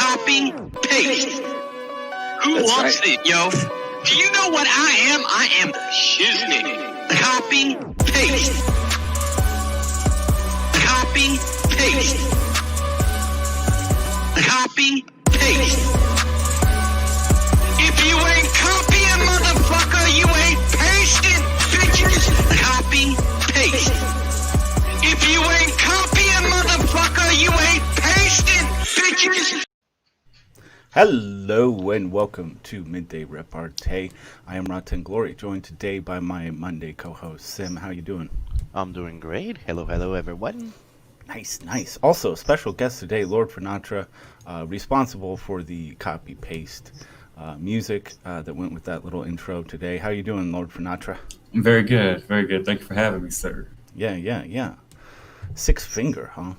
Copy, paste. Who That's wants right. it, yo? Do you know what I am? I am the shiznit. Copy, paste. Copy, paste. Copy, paste. If you ain't copying, motherfucker, you ain't pasting, bitches. Copy, paste. If you ain't copying, motherfucker, you ain't pasting, bitches. Hello and welcome to Midday Repartee. I am Rotten Glory, joined today by my Monday co-host Sim. How you doing? I'm doing great. Hello, everyone. Nice. Also, special guest today, Lord Finatra, responsible for the copy-paste music that went with that little intro today. How you doing, Lord Finatra? I'm very good. Thank you for having me, sir. Yeah. Six finger, huh?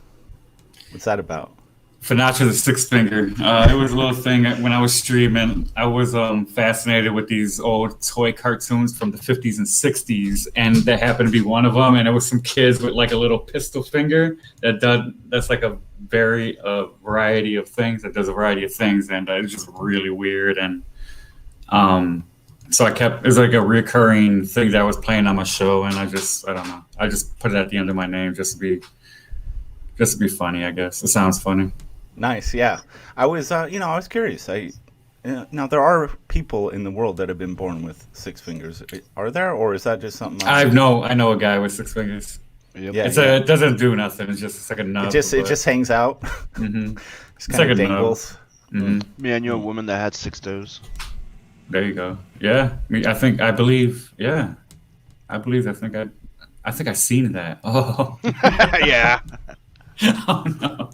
What's that about? Finatra the Six Finger. It was a little thing when I was streaming. I was fascinated with these old toy cartoons from the 50s and 60s, and that happened to be one of them. And it was some kids with like a little pistol finger that's like a variety of things. That does a variety of things, and it's just really weird. And so it's like a recurring thing that I was playing on my show, and I don't know. I just put it at the end of my name just to be funny, I guess. It sounds funny. Nice, yeah. I was curious. Now there are people in the world that have been born with six fingers. Are there, or is that just something? I know a guy with six fingers. Yep. Yeah, It doesn't do nothing. It's like a nub. It just hangs out. Mm-hmm. Just kind of like a dangles. Mm-hmm. Me and you, a woman that had 6 toes. There you go. Yeah, I believe I seen that. Oh, Yeah. oh no.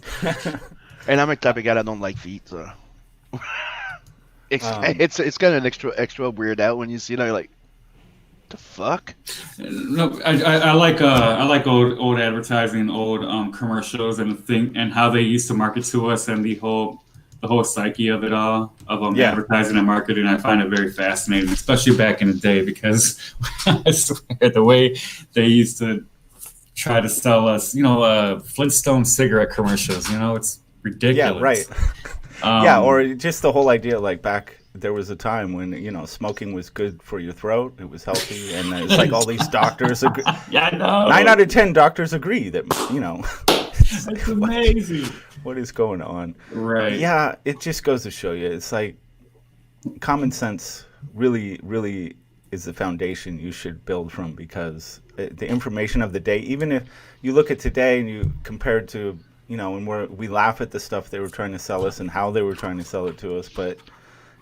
And I'm a type of guy that don't like feet, so it's kind of an extra weird out when you see it. You're like, the fuck? No, I like old advertising, old commercials, and how they used to market to us, and the whole psyche of it all, of advertising and marketing. I find it very fascinating, especially back in the day, because I swear the way they used to try to sell us, Flintstone cigarette commercials. It's ridiculous. Yeah, right. Or just the whole idea, like back there was a time when smoking was good for your throat, it was healthy, and it's like all these doctors agree. Yeah, I know. 9 out of 10 doctors agree that It's amazing. What is going on? Right. Yeah, it just goes to show you, it's like common sense really is the foundation you should build from, because the information of the day, even if you look at today and you compare it to and we laugh at the stuff they were trying to sell us and how they were trying to sell it to us, but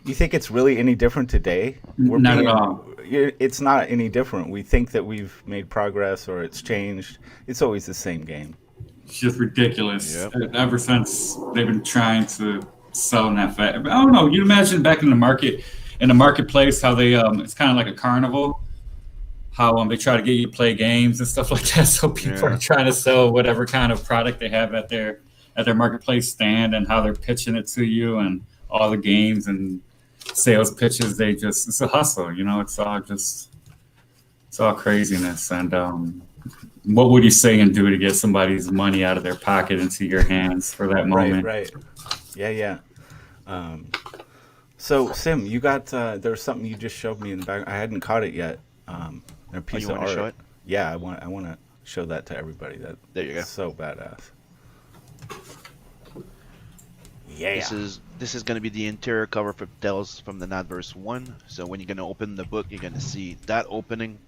you think it's really any different today? Not at all. It's not any different. We think that we've made progress or it's changed. It's always the same game. It's just ridiculous. Yep. Ever since they've been trying to sell in that fact. I don't know. You imagine back in the marketplace, how they it's kind of like a carnival. How they try to get you to play games and stuff like that. So people are trying to sell whatever kind of product they have at their marketplace stand, and how they're pitching it to you, and all the games and sales pitches. It's a hustle. It's all craziness. And what would you say and do to get somebody's money out of their pocket into your hands for that moment? Right. Yeah. So Sim, you got there's something you just showed me in the back. I hadn't caught it yet. A piece of art. Show it? Yeah, I want to show that to everybody. There you go. So badass. Yeah. This is going to be the interior cover for Tales from the Nightverse 1. So when you're going to open the book, you're going to see that opening.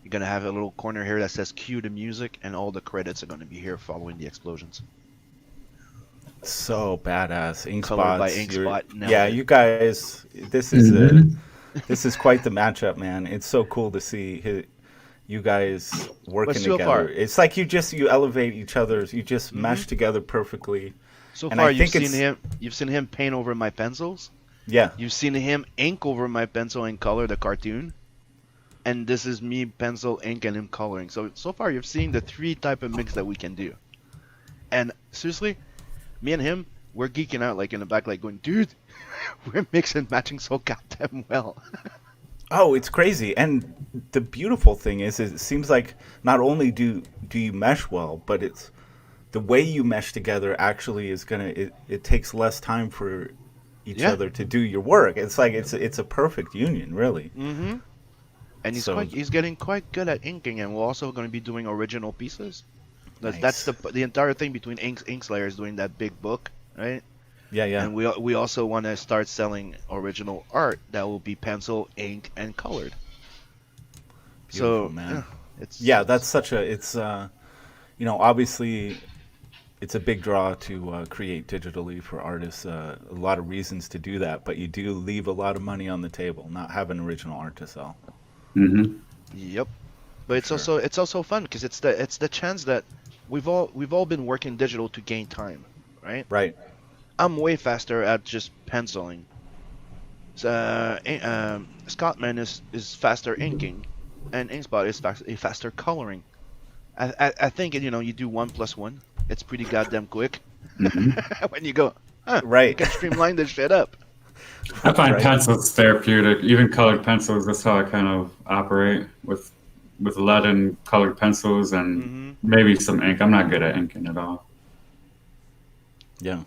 You're going to have a little corner here that says cue the music, and all the credits are going to be here following the explosions. So badass. Ink Colored by spots. Inkspot. Yeah, you guys, this is this is quite the matchup, man. It's so cool to see you guys working so together. far? It's like you elevate each other's. You just mesh together perfectly. So And far, I you've think seen him paint over my pencils. Yeah. You've seen him ink over my pencil and color the cartoon. And this is me pencil, ink, and him coloring. So far, you've seen the 3 type of mix that we can do. And seriously, me and him, we're geeking out like in the back, like going, dude, we're mixing matching so goddamn well. Oh, it's crazy. And the beautiful thing is it seems like not only do you mesh well, but it's the way you mesh together actually is gonna. It takes less time for each other to do your work. It's like it's a perfect union, really. Mm-hmm. And he's getting quite good at inking, and we're also going to be doing original pieces. That's the entire thing between Inkslayer is doing that big book, right? Yeah, yeah. And we also want to start selling original art that will be pencil, ink, and colored. Beautiful, So man. That's such a obviously it's a big draw to create digitally for artists. A lot of reasons to do that, but you do leave a lot of money on the table not having original art to sell. Mm-hmm. Yep. But it's also fun because it's the chance that we've all been working digital to gain time, right? Right. I'm way faster at just penciling. Scottman is faster inking, and Inkspot is faster coloring. I think you do 1 + 1. It's pretty goddamn quick. Mm-hmm. When you go, right, you can streamline this shit up. I find Right. pencils therapeutic. Even colored pencils. That's how I kind of operate with lead and colored pencils and maybe some ink. I'm not good at inking at all. Yeah.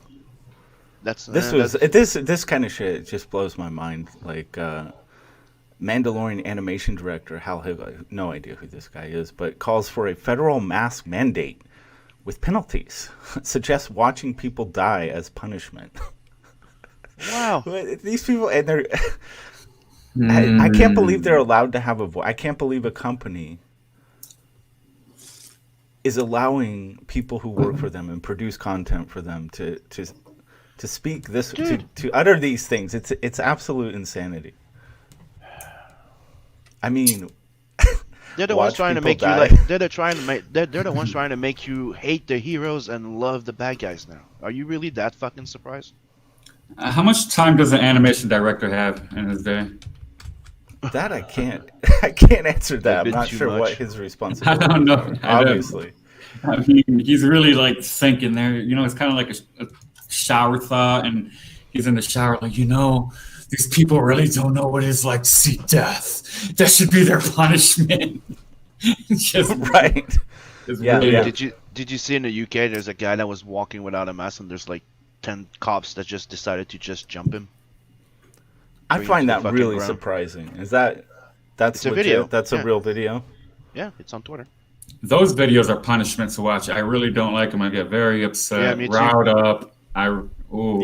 This This kind of shit just blows my mind. Like Mandalorian animation director Hal Hill, no idea who this guy is, but calls for a federal mask mandate with penalties. Suggests watching people die as punishment. Wow. These people, and they're. I can't believe they're allowed to have a voice. I can't believe a company is allowing people who work for them and produce content for them to speak this, to utter these things. It's absolute insanity. I mean, they're the ones trying to make die. you like. They're the ones trying to make you hate the heroes and love the bad guys now. Are you really that fucking surprised? How much time does an animation director have in his day? That I can't answer that. I'm not sure much. what his responsibility. I don't know. Obviously, I mean, he's really like thinking there. It's kind of like a shower thought, and he's in the shower like, these people really don't know what it's like to see death. That should be their punishment. Just right. Yeah. Did you see in the UK? There's a guy that was walking without a mask, and there's like 10 cops that just decided to just jump him. I find that really surprising. That's a legit? video. That's a real video. Yeah, it's on Twitter. Those videos are punishment to watch. I really don't like them. I get very upset, riled up. I don't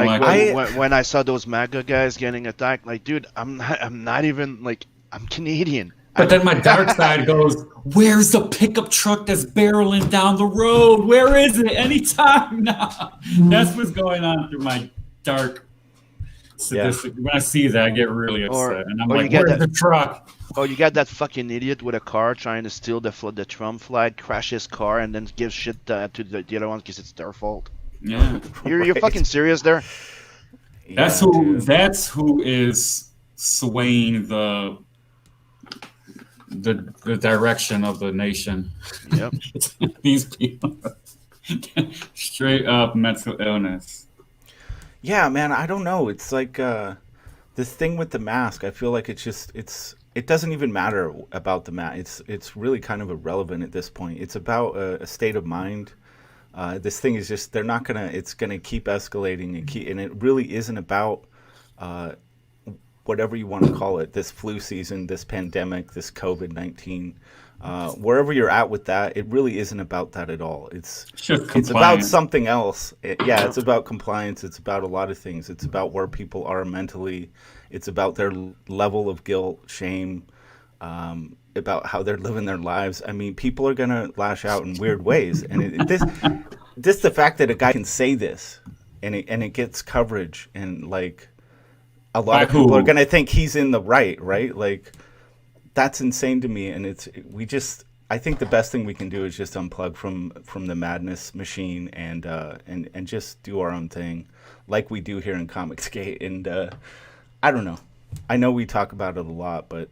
like. When I saw those MAGA guys getting attacked, like, dude, I'm not even like, I'm Canadian. But then my dark side goes, where's the pickup truck that's barreling down the road? Where is it? Anytime now. That's what's going on through my dark sadistic. When I see that, I get really upset. And I'm like, where's the truck? Oh, you got that fucking idiot with a car trying to steal the Trump flag, crash his car, and then give shit to the other ones because it's their fault. Yeah. You're fucking serious there? That's who is swaying the direction of the nation. Yep. These people. Straight up mental illness. Yeah, man, I don't know. It's like this thing with the mask. I feel like it doesn't even matter about the mask. It's really kind of irrelevant at this point. It's about a state of mind. This thing is just it's gonna keep escalating and it really isn't about whatever you want to call it, this flu season, this pandemic, this COVID-19, wherever you're at with that, it really isn't about that at all. It's about something else. It's about compliance. It's about a lot of things. It's about where people are mentally. It's about their level of guilt, shame, about how they're living their lives. I mean, people are going to lash out in weird ways. And this the fact that a guy can say this and it gets coverage and like, a lot of people are going to think he's in the right? Like, that's insane to me. And I think the best thing we can do is just unplug from the madness machine and just do our own thing like we do here in ComicsGate. And I don't know. I know we talk about it a lot, but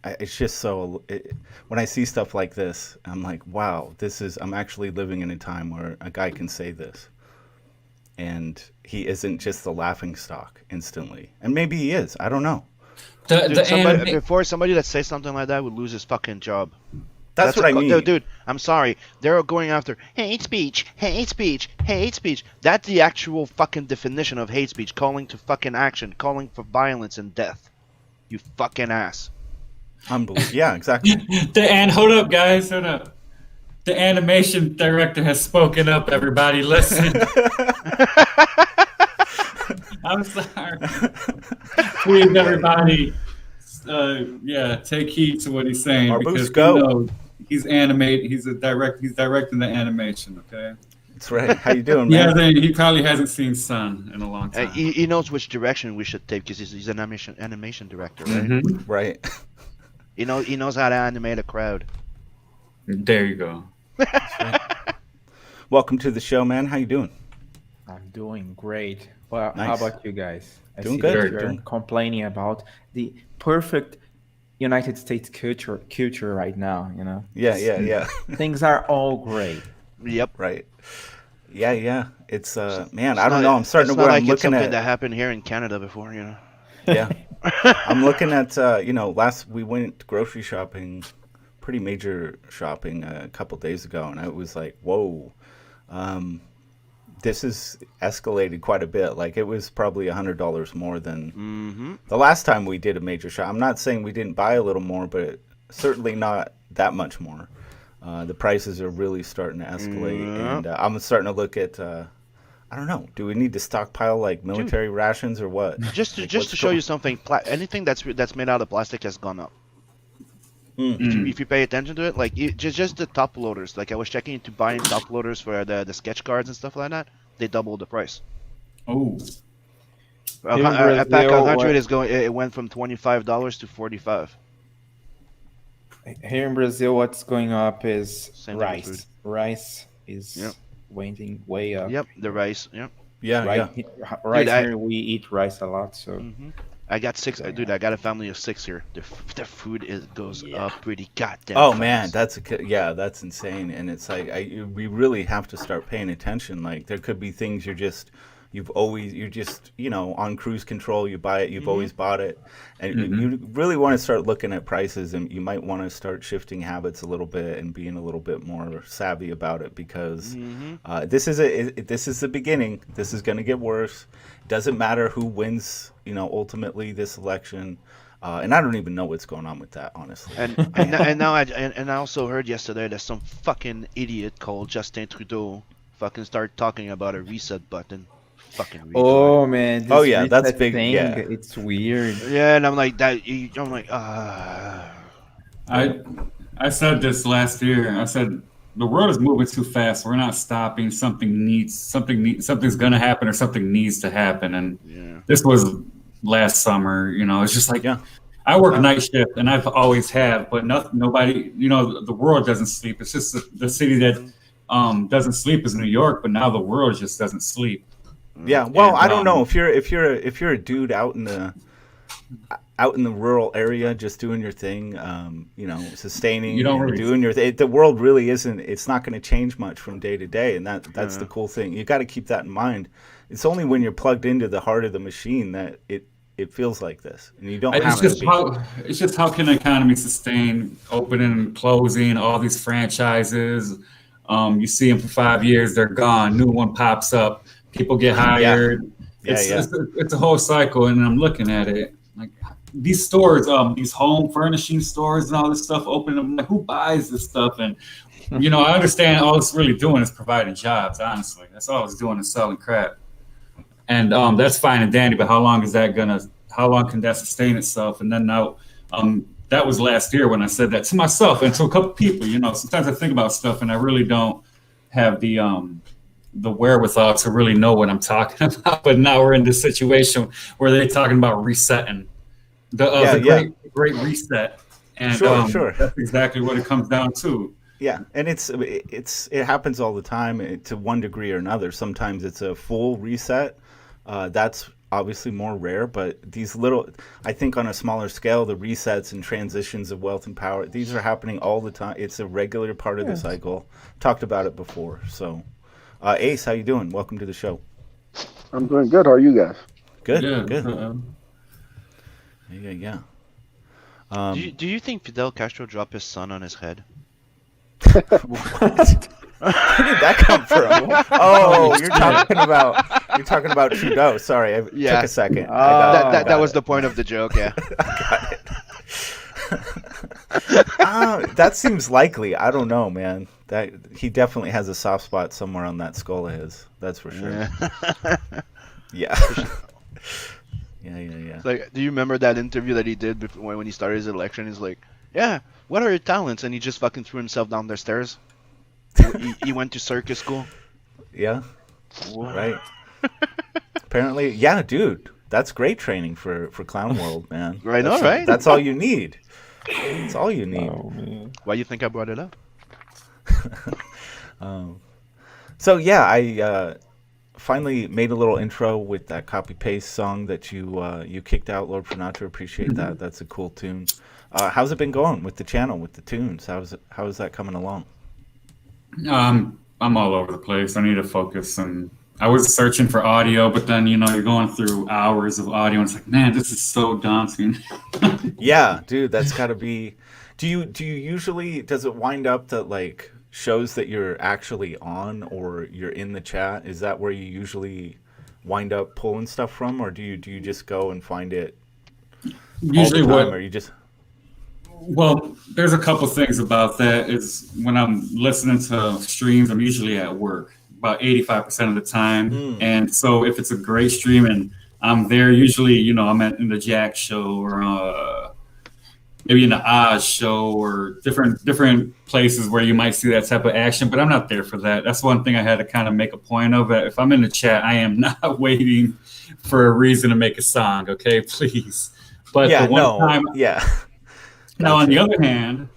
it's just when I see stuff like this, I'm like, wow, I'm actually living in a time where a guy can say this. And he isn't just the laughing stock instantly. And maybe he is. I don't know. Somebody that says something like that would lose his fucking job. That's what I mean. Dude, I'm sorry. They're going after hate speech, hate speech, hate speech. That's the actual fucking definition of hate speech. Calling to fucking action, calling for violence and death. You fucking ass. Unbelievable. Yeah, exactly. Hold up, guys, hold up. The animation director has spoken up. Everybody, listen. I'm sorry. Please, everybody. Take heed to what he's saying because he's animated. He's directing the animation. Okay. That's right. How you doing, man? He probably hasn't seen Sun in a long time. He knows which direction we should take because he's an animation director, right? Mm-hmm. Right. He knows how to animate a crowd. There you go. Right. Welcome to the show, man. How you doing? I'm doing great. Well, Nice. how about you guys? I Doing see good. that you're complaining about the perfect United States culture right now, you know? Yeah. Things are all great. Yep. Right. Yeah. It's man, I don't know. I'm starting to where I'm it's looking something at. that happened here in Canada before, you know. Yeah. I'm looking at we went grocery shopping, pretty major shopping a couple days ago, and I was like, whoa. This has escalated quite a bit. Like it was probably $100 more than the last time we did a major shop. I'm not saying we didn't buy a little more, but certainly not that much more. The prices are really starting to escalate, and I'm starting to look at. I don't know. Do we need to stockpile like military rations or what? Just to show you something, anything that's made out of plastic has gone up. If you pay attention to it, like just the top loaders. Like I was checking into buying top loaders for the sketch cards and stuff like that. They doubled the price. Oh. A pack of 100 is going. It went from $25 to $45. Here in Brazil, what's going up is Same thing with rice. food. Rice is waiting way up. Yep, the rice. Yep. Yeah. Right Dude, here, we eat rice a lot, so. I got 6. Dude, I got a family of 6 here. The food goes up pretty goddamn. Oh fast. man, that's insane. And it's like we really have to start paying attention. Like there could be things you're just on cruise control. You buy it, you've always bought it, and you really want to start looking at prices, and you might want to start shifting habits a little bit and being a little bit more savvy about it because this is the beginning. This is going to get worse. Doesn't matter who wins, ultimately this election. And I don't even know what's going on with that, honestly. And now I also heard yesterday that some fucking idiot called Justin Trudeau fucking started talking about a reset button. Fucking retard. Oh man! Oh, yeah, that's reset big, thing, yeah. It's weird. Yeah, and I'm like that. I'm like, I said this last year. I said the world is moving too fast. We're not stopping. Something's going to happen, or something needs to happen. And this was last summer. It's just like I work night shift, and I've always have, but nobody. The world doesn't sleep. It's just the city that doesn't sleep is New York, but now the world just doesn't sleep. Yeah, well, I don't know if you're a dude out in the rural area just doing your thing, sustaining, doing your thing. The world really isn't. It's not going to change much from day to day, and that's the cool thing. You got to keep that in mind. It's only when you're plugged into the heart of the machine that it feels like this, and you don't have to be. It's just how can an economy sustain opening and closing all these franchises? You see them for 5 years, they're gone. New one pops up. People get hired. It's a whole cycle, and I'm looking at it like these stores, these home furnishing stores and all this stuff open. I'm like, who buys this stuff? And I understand all it's really doing is providing jobs. Honestly, that's all it's doing is selling crap. And that's fine and dandy, but how long can that sustain itself? And then now, that was last year when I said that to myself and to a couple people. Sometimes I think about stuff and I really don't have the wherewithal to really know what I'm talking about. But now we're in this situation where they're talking about resetting the great reset, and sure. That's exactly what it comes down to. Yeah, and it happens all the time to one degree or another. Sometimes it's a full reset. That's obviously more rare, but these I think on a smaller scale, the resets and transitions of wealth and power, these are happening all the time. It's a regular part of the cycle. Talked about it before. So, Ace, how you doing? Welcome to the show. I'm doing good. How are you guys? Good, Yeah, good. Yeah. do you think Fidel Castro dropped his son on his head? Where did that come from? Oh, you're talking about Trudeau. Sorry, I took a second. That was the point of the joke. Yeah. Got it. That seems likely. I don't know, man. That he definitely has a soft spot somewhere on that skull of his. That's for sure. Yeah. Yeah. It's like, do you remember that interview that he did before, when he started his election? He's like, "Yeah, what are your talents?" And he just fucking threw himself down the stairs. He went to circus school. Yeah. Right. Apparently, yeah, dude. That's great training for Clown World, man. Right, all right. That's all you need. That's all you need. Oh, man. Why do you think I brought it up? So yeah, I finally made a little intro with that copy paste song that you kicked out, Lord Finatra. Appreciate that. That's a cool tune. How's it been going with the channel, with the tunes? How is that coming along? I'm all over the place. I need to focus, and I was searching for audio, but then you're going through hours of audio, and it's like, man, this is so daunting. Yeah, dude, that's got to be. Do you usually, does it wind up that like shows that you're actually on or you're in the chat? Is that where you usually wind up pulling stuff from, or do you just go and find it? Usually, all the time, what? or you just. Well, there's a couple things about that. Is when I'm listening to streams, I'm usually at work about 85% of the time. And so if it's a great stream and I'm there, usually, I'm in the Jack show or maybe in the Oz show or different places where you might see that type of action, but I'm not there for that. That's one thing I had to kind of make a point of. If I'm in the chat, I am not waiting for a reason to make a song, okay? Please. But Yeah, the one no, time, yeah. now, on the other hand,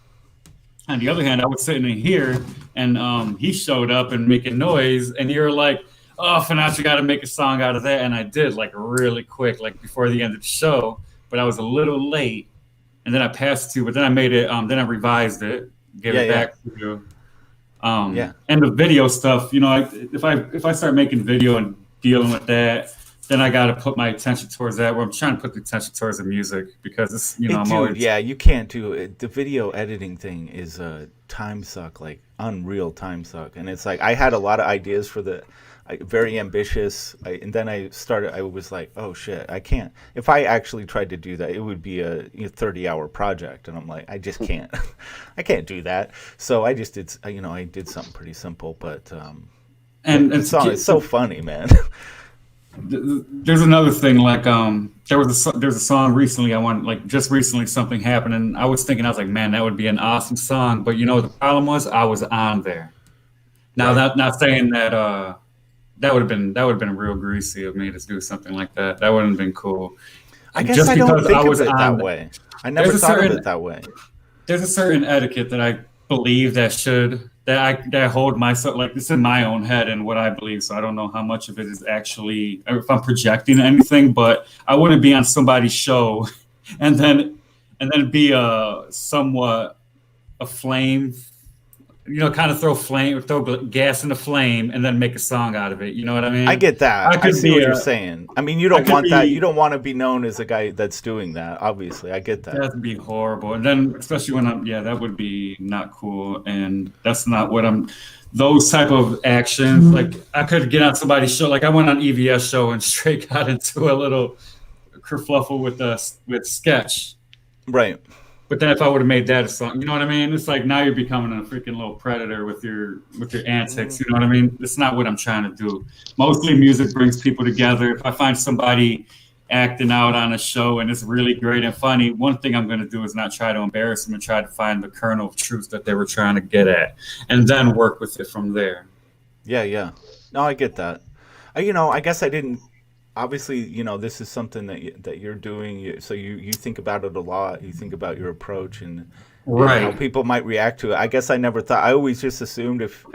I was sitting in here, and he showed up and making noise, and you're like, "Oh, Finatra got to make a song out of that," and I did, like, really quick, like before the end of the show, but I was a little late, and then I passed to, but then I made it, then I revised it, gave it back to you. And the video stuff, if I start making video and dealing with that, then I got to put my attention towards that, where I'm trying to put the attention towards the music, because it's, I'm always... Yeah, you can't do it. The video editing thing is a time suck, like unreal time suck. And it's like, I had a lot of ideas for very ambitious. And then I was like, oh shit, I can't. If I actually tried to do that, it would be a 30-hour project. And I'm like, I just can't. I can't do that. So I just did, I did something pretty simple, but it's so funny, man. There's another thing, like there's a song recently just recently something happened, and I was like, man, that would be an awesome song, but the problem was I was on there. Now not saying that that would have been real greasy of me to do something like that. That wouldn't have been cool. I guess I don't think of it that way. I never thought of it that way. There's a certain etiquette that I believe that I hold myself, like, this in my own head and what I believe. So I don't know how much of it is actually, if I'm projecting anything, but I wouldn't be on somebody's show and then be somewhat a flame, kind of throw gas in the flame and then make a song out of it. You know what I mean? I get that. I see what you're saying. I mean, you don't want that. You don't want to be known as a guy that's doing that. Obviously, I get that. That'd be horrible. And then, especially when that would be not cool. And that's not what those type of actions. Like, I could get on somebody's show. Like, I went on EVS show and straight got into a little kerfluffle with Sketch. Right. But then if I would have made that a song, you know what I mean? It's like, now you're becoming a freaking little predator with your antics. You know what I mean? It's not what I'm trying to do. Mostly music brings people together. If I find somebody acting out on a show and it's really great and funny, one thing I'm going to do is not try to embarrass them and try to find the kernel of truth that they were trying to get at, and then work with it from there. Yeah. No, I get that. I guess I didn't. Obviously, this is something that you're doing, so you think about it a lot. You think about your approach and how people might react to it. I guess I never thought. I always just assumed if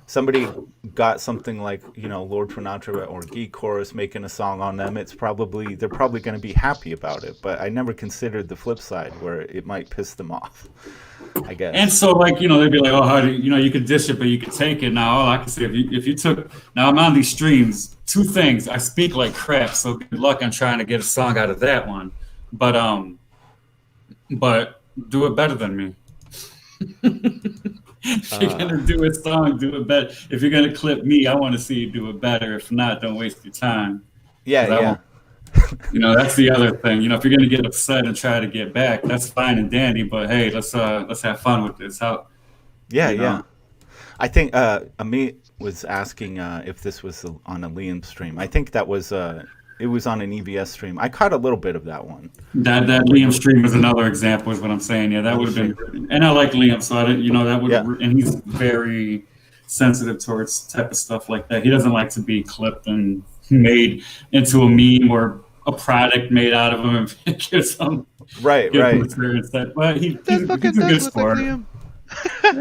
somebody got something like Lord Finatra or Geek Chorus making a song on them, they're probably going to be happy about it. But I never considered the flip side where it might piss them off, I guess. And so, like, they'd be like, oh, how do you could dish it, but you could take it. Now, all I can say, if you took, now I'm on these streams, two things. I speak like crap, so good luck on trying to get a song out of that one. But do it better than me. If you're gonna do a song, do it better. If you're gonna clip me, I want to see you do it better. If not, don't waste your time. Yeah, 'Cause I yeah. won't- that's the other thing. If you're gonna get upset and try to get back, that's fine and dandy. But hey, let's have fun with this. Yeah, you know. yeah. I think Amit was asking if this was on a Liam stream. I think that was it was on an EBS stream. I caught a little bit of that one. That Liam stream is another example, is what I'm saying. Yeah, that would have been, and I like Liam, so I didn't, that would, and he's very sensitive towards type of stuff like that. He doesn't like to be clipped and made into a meme or a product made out of him and give some Right. But he's a good sport.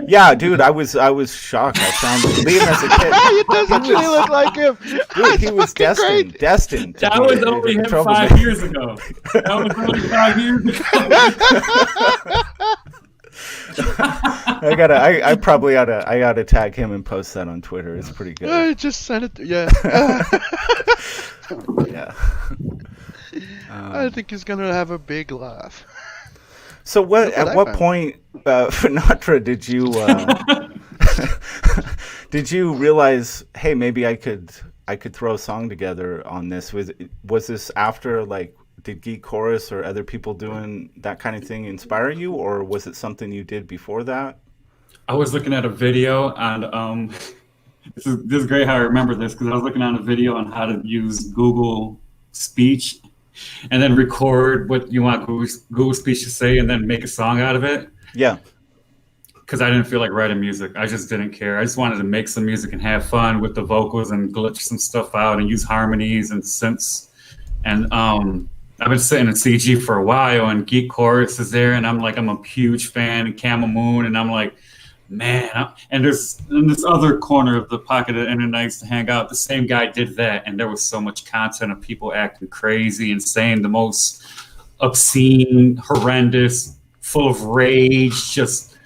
Yeah, dude, I was shocked. I found Liam as a kid. It does actually look like him. Dude, he was destined. That was only him 5 years ago. That was only 5 years ago. I probably ought to tag him and post that on Twitter. It's pretty good. I just sent it. Yeah. Yeah. I think he's gonna have a big laugh. So at what point, Finatra, did you realize, hey, maybe I could throw a song together on this? Was this after, like, did Geek Chorus or other people doing that kind of thing inspire you, or was it something you did before that? I was looking at a video on this is great how I remember this, because I was looking at a video on how to use Google Speech and then record what you want Google Speech to say and then make a song out of it. Yeah. Because I didn't feel like writing music. I just didn't care. I just wanted to make some music and have fun with the vocals and glitch some stuff out and use harmonies and synths. And I've been sitting in CG for a while, and Geek Chorus is there, and I'm a huge fan, and Camel Moon, and I'm like, man, and there's in this other corner of the pocket of the internet I used to hang out, the same guy did that, and there was so much content of people acting crazy and saying the most obscene, horrendous, full of rage, just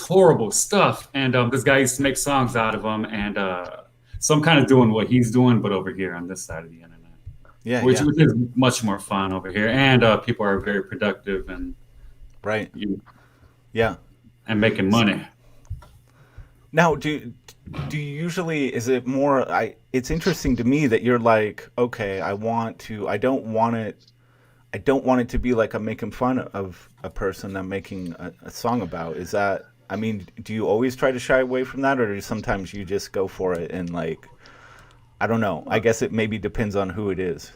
horrible stuff. And this guy used to make songs out of them, and so I'm kind of doing what he's doing, but over here on this side of the internet. Yeah, which is much more fun over here, and people are very productive and right. Yeah. And making money. Now, do you usually, is it more, it's interesting to me that you're like, okay, I don't want it to be like I'm making fun of a person I'm making a song about. Is that, I mean, do you always try to shy away from that, or do sometimes you just go for it and, like, I don't know, I guess it maybe depends on who it is.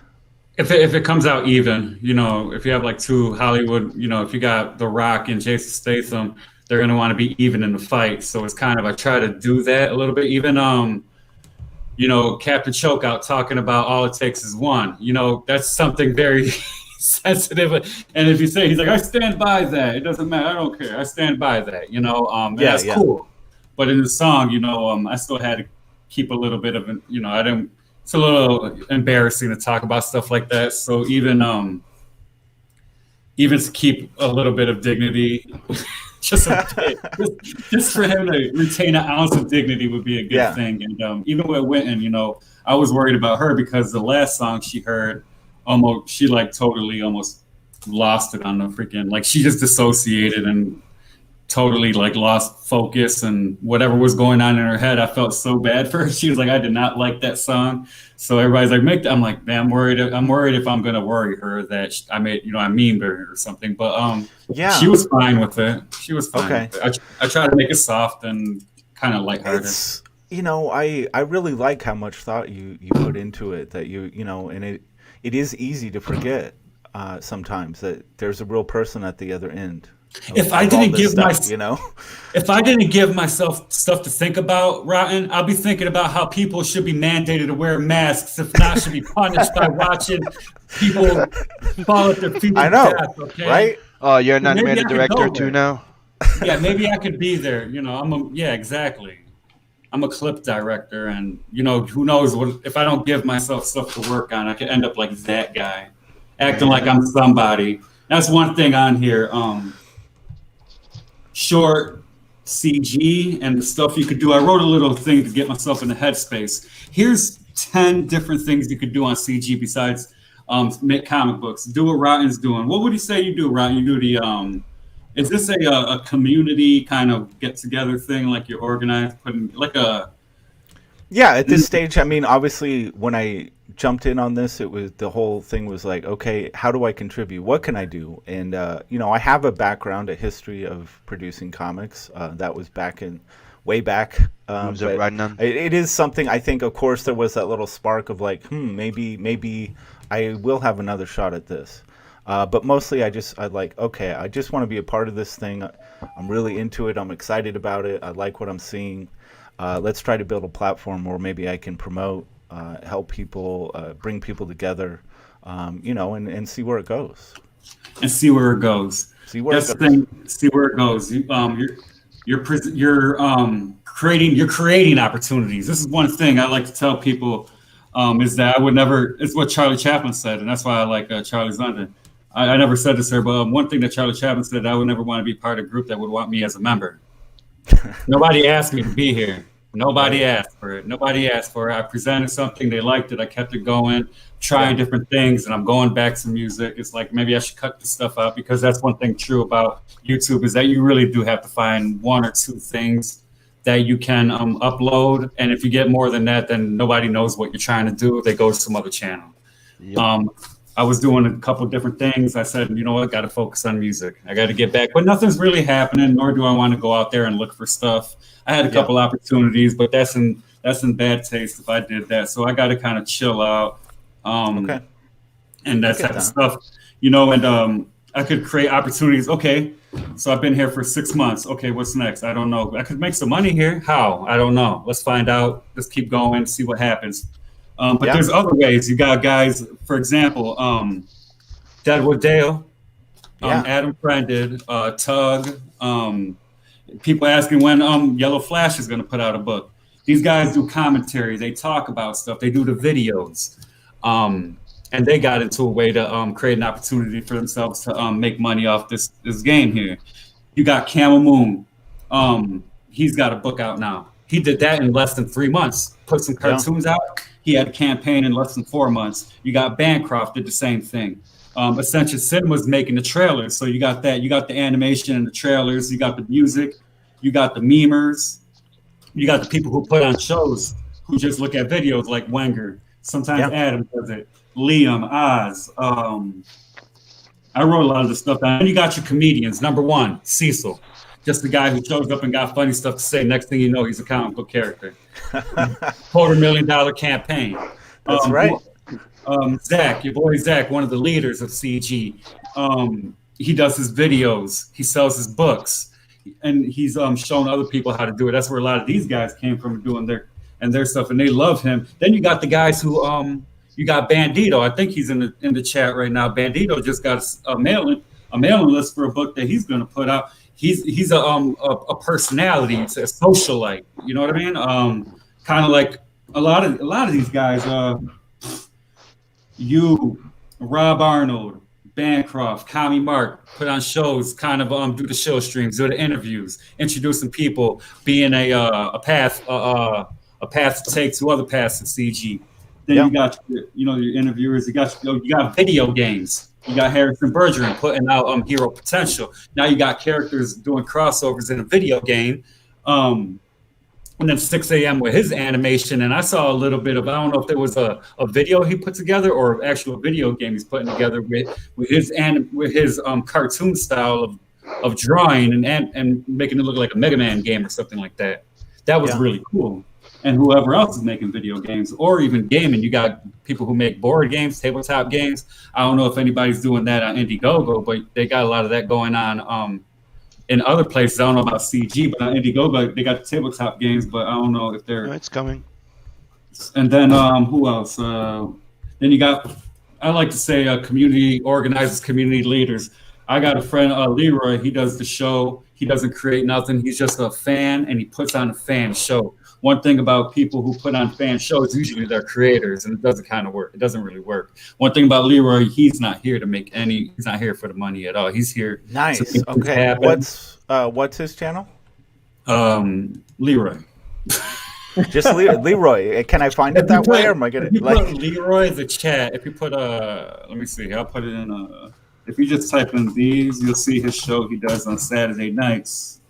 If it comes out even, if you have like two Hollywood, if you got The Rock and Jason Statham, they're going to want to be even in the fight. So it's kind of, I try to do that a little bit. Even, Captain Chokeout talking about all it takes is one, that's something very sensitive. And if you say, he's like, I stand by that. It doesn't matter. I don't care. I stand by that, that's cool. But in the song, I still had to keep a little bit of, it's a little embarrassing to talk about stuff like that. So even to keep a little bit of dignity, just a bit, just for him to retain an ounce of dignity would be a good thing. And even with Winton, I was worried about her because the last song she heard, she totally almost lost it on the freaking, like she just dissociated and totally lost focus and whatever was going on in her head. I felt so bad for her. She was like, I did not like that song. So everybody's like, I'm like, man, I'm worried if I'm going to worry her that I memed her or something. But she was fine with it. She was fine. Okay. With it. I try to make it soft and kind of lighthearted. I really like how much thought you put into it, that and it is easy to forget sometimes that there's a real person at the other end. If I didn't give myself stuff to think about, Rotten, I'll be thinking about how people should be mandated to wear masks. If not, should be punished by watching people fall at their feet. I know, death, okay? right? Oh, you're an animated director too now? Yeah, maybe I could be there. Exactly. I'm a clip director, and who knows what if I don't give myself stuff to work on, I could end up like that guy, acting like I'm somebody. That's one thing on here. Short CG and the stuff you could do. I wrote a little thing to get myself in the headspace. Here's 10 different things you could do on CG besides make comic books. Do what Rotten's doing. What would you say you do, Rotten? You do the Is this a community kind of get together thing, like you're organized, putting like a? Yeah, at this stage, I mean, obviously, when I jumped in on this, the whole thing was like, okay, how do I contribute? What can I do? And I have a background, a history of producing comics. That was way back. Who's it right now? It is something. I think, of course, there was that little spark of like, maybe I will have another shot at this. But mostly, I just want to be a part of this thing. I'm really into it. I'm excited about it. I like what I'm seeing. Let's try to build a platform where maybe I can promote, help people, bring people together, and see where it goes. And see where it goes. See where it goes. You're creating opportunities. This is one thing I like to tell people, is that I would never. It's what Charlie Chaplin said, and that's why I like Charlie's London. I never said this here, but one thing that Charlie Chaplin said, I would never want to be part of a group that would want me as a member. Nobody asked me to be here. Nobody asked for it. Nobody asked for it. I presented something. They liked it. I kept it going, trying different things, and I'm going back to music. It's like maybe I should cut the stuff out, because that's one thing true about YouTube is that you really do have to find one or two things that you can upload. And if you get more than that, then nobody knows what you're trying to do. They go to some other channel. Yep. I was doing a couple different things. I said, you know what, got to focus on music. I got to get back, but nothing's really happening, nor do I want to go out there and look for stuff. I had a couple opportunities, but that's in bad taste if I did that. So I got to kind of chill out. And that type of stuff, and I could create opportunities. Okay, so I've been here for 6 months. Okay, what's next? I don't know. I could make some money here. How? I don't know. Let's find out. Let's keep going, see what happens. But there's other ways. You got guys, for example, Deadwood Dale, Adam Friend, Tug, people asking when Yellow Flash is going to put out a book. These guys do commentary. They talk about stuff. They do the videos. And they got into a way to create an opportunity for themselves to make money off this game here. You got Camel Moon. He's got a book out now. He did that in less than 3 months. Put some cartoons out. He had a campaign in less than 4 months. You got Bancroft did the same thing. Ascension Cinema's making the trailers. So you got that. You got the animation and the trailers. You got the music. You got the memers. You got the people who put on shows who just look at videos like Wenger. Sometimes Adam does it. Liam, Oz. I wrote a lot of the stuff down. And you got your comedians. Number one, Cecil. Just the guy who shows up and got funny stuff to say. Next thing you know, he's a comic book character. $250,000 campaign. That's right. Zach, your boy Zach, one of the leaders of CG. He does his videos. He sells his books. And he's shown other people how to do it. That's where a lot of these guys came from doing their stuff. And they love him. Then you got the guys who, you got Bandito. I think he's in the chat right now. Bandito just got a mailing list for a book that he's going to put out. He's a personality. It's a socialite. You know what I mean? Kind of like a lot of these guys. Rob Arnold, Bancroft, Tommy Mark put on shows. Kind of do the show streams, do the interviews, introducing people, being a path to take to other paths in CG. Then you got your interviewers. You got video games. You got Harrison Bergeron putting out Hero Potential. Now you got characters doing crossovers in a video game. And then 6 a.m. with his animation. And I saw a little bit of, I don't know if there was a video he put together or actual video game he's putting together with his cartoon style of drawing and making it look like a Mega Man game or something like that. That was really cool. And whoever else is making video games or even gaming, you got people who make board games, tabletop games. I don't know if anybody's doing that on Indiegogo, but they got a lot of that going on in other places. I don't know about CG, but on Indiegogo, they got the tabletop games, but I don't know if they're... No, it's coming. And then who else? Then you got, I like to say community organizers, community leaders. I got a friend, Leroy. He does the show. He doesn't create nothing. He's just a fan, and he puts on a fan show. One thing about people who put on fan shows, usually they're creators, and it doesn't kind of work. It doesn't really work. One thing about Leroy, he's not here to make any. He's not here for the money at all. He's here. Nice. To make okay. What's his channel? Leroy. Just Leroy. Can I find it that way, or am I gonna put Leroy in the chat? If you put let me see. I'll put it in if you just type in these, you'll see his show he does on Saturday nights.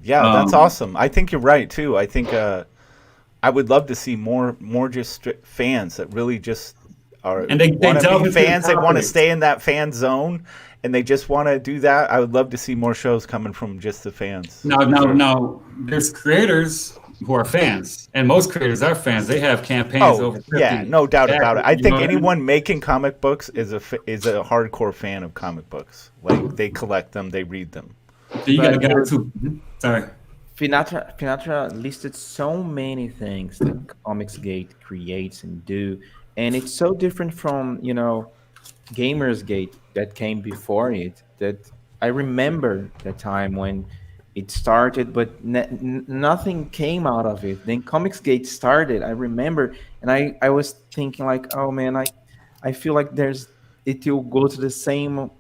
Yeah, that's awesome. I think you're right too. I think I would love to see more just fans that really just are And they want to delve be into the fans. They want to topics. stay in that fan zone, and they just want to do that. I would love to see more shows coming from just the fans. Now, there's creators who are fans, and most creators are fans. They have campaigns over 50. yeah, no doubt about it. I You think know what anyone making comic books is a hardcore fan of comic books. Like they collect them, they read them. So you But got you're- to. Sorry. Finatra listed so many things that ComicsGate creates and do, and it's so different from GamersGate that came before it. That I remember the time when it started, but nothing came out of it. Then ComicsGate started. I remember, and I was thinking like, oh man, I feel like it will go to the same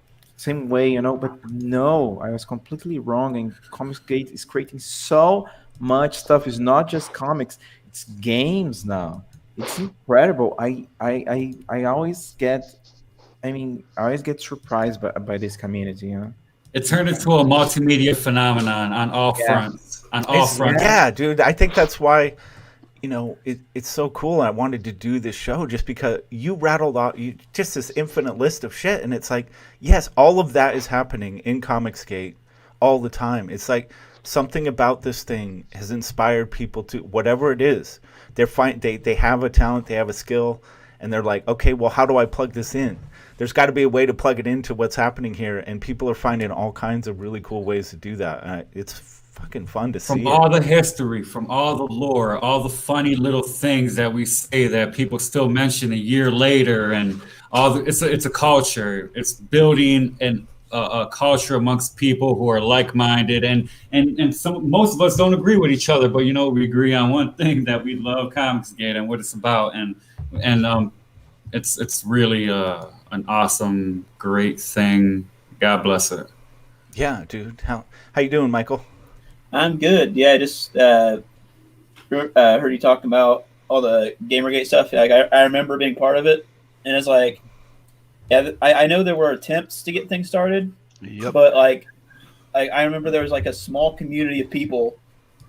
way, but no, I was completely wrong. And ComicsGate is creating so much stuff. It's not just comics, it's games now. It's incredible. I always get surprised by this community. It turned into a multimedia phenomenon on all fronts. On all fronts. Yeah, dude. I think that's why, it's so cool. I wanted to do this show just because you rattled off just this infinite list of shit, and it's like, yes, all of that is happening in ComicsGate all the time. It's like something about this thing has inspired people to whatever it is. They have a talent, they have a skill, and they're like, okay, well, how do I plug this in? There's got to be a way to plug it into what's happening here, and people are finding all kinds of really cool ways to do that. It's fucking fun to see. From all the history, from all the lore, all the funny little things that we say that people still mention a year later, and it's a culture. It's building a culture amongst people who are like-minded, and most of us don't agree with each other, but we agree on one thing, that we love ComicsGate and what it's about, and it's really an awesome, great thing. God bless it. Yeah, dude. How you doing, Michael? I'm good. Yeah, I just heard you talking about all the Gamergate stuff. Like I remember being part of it, and it's like, yeah, I know there were attempts to get things started, but like I remember there was like a small community of people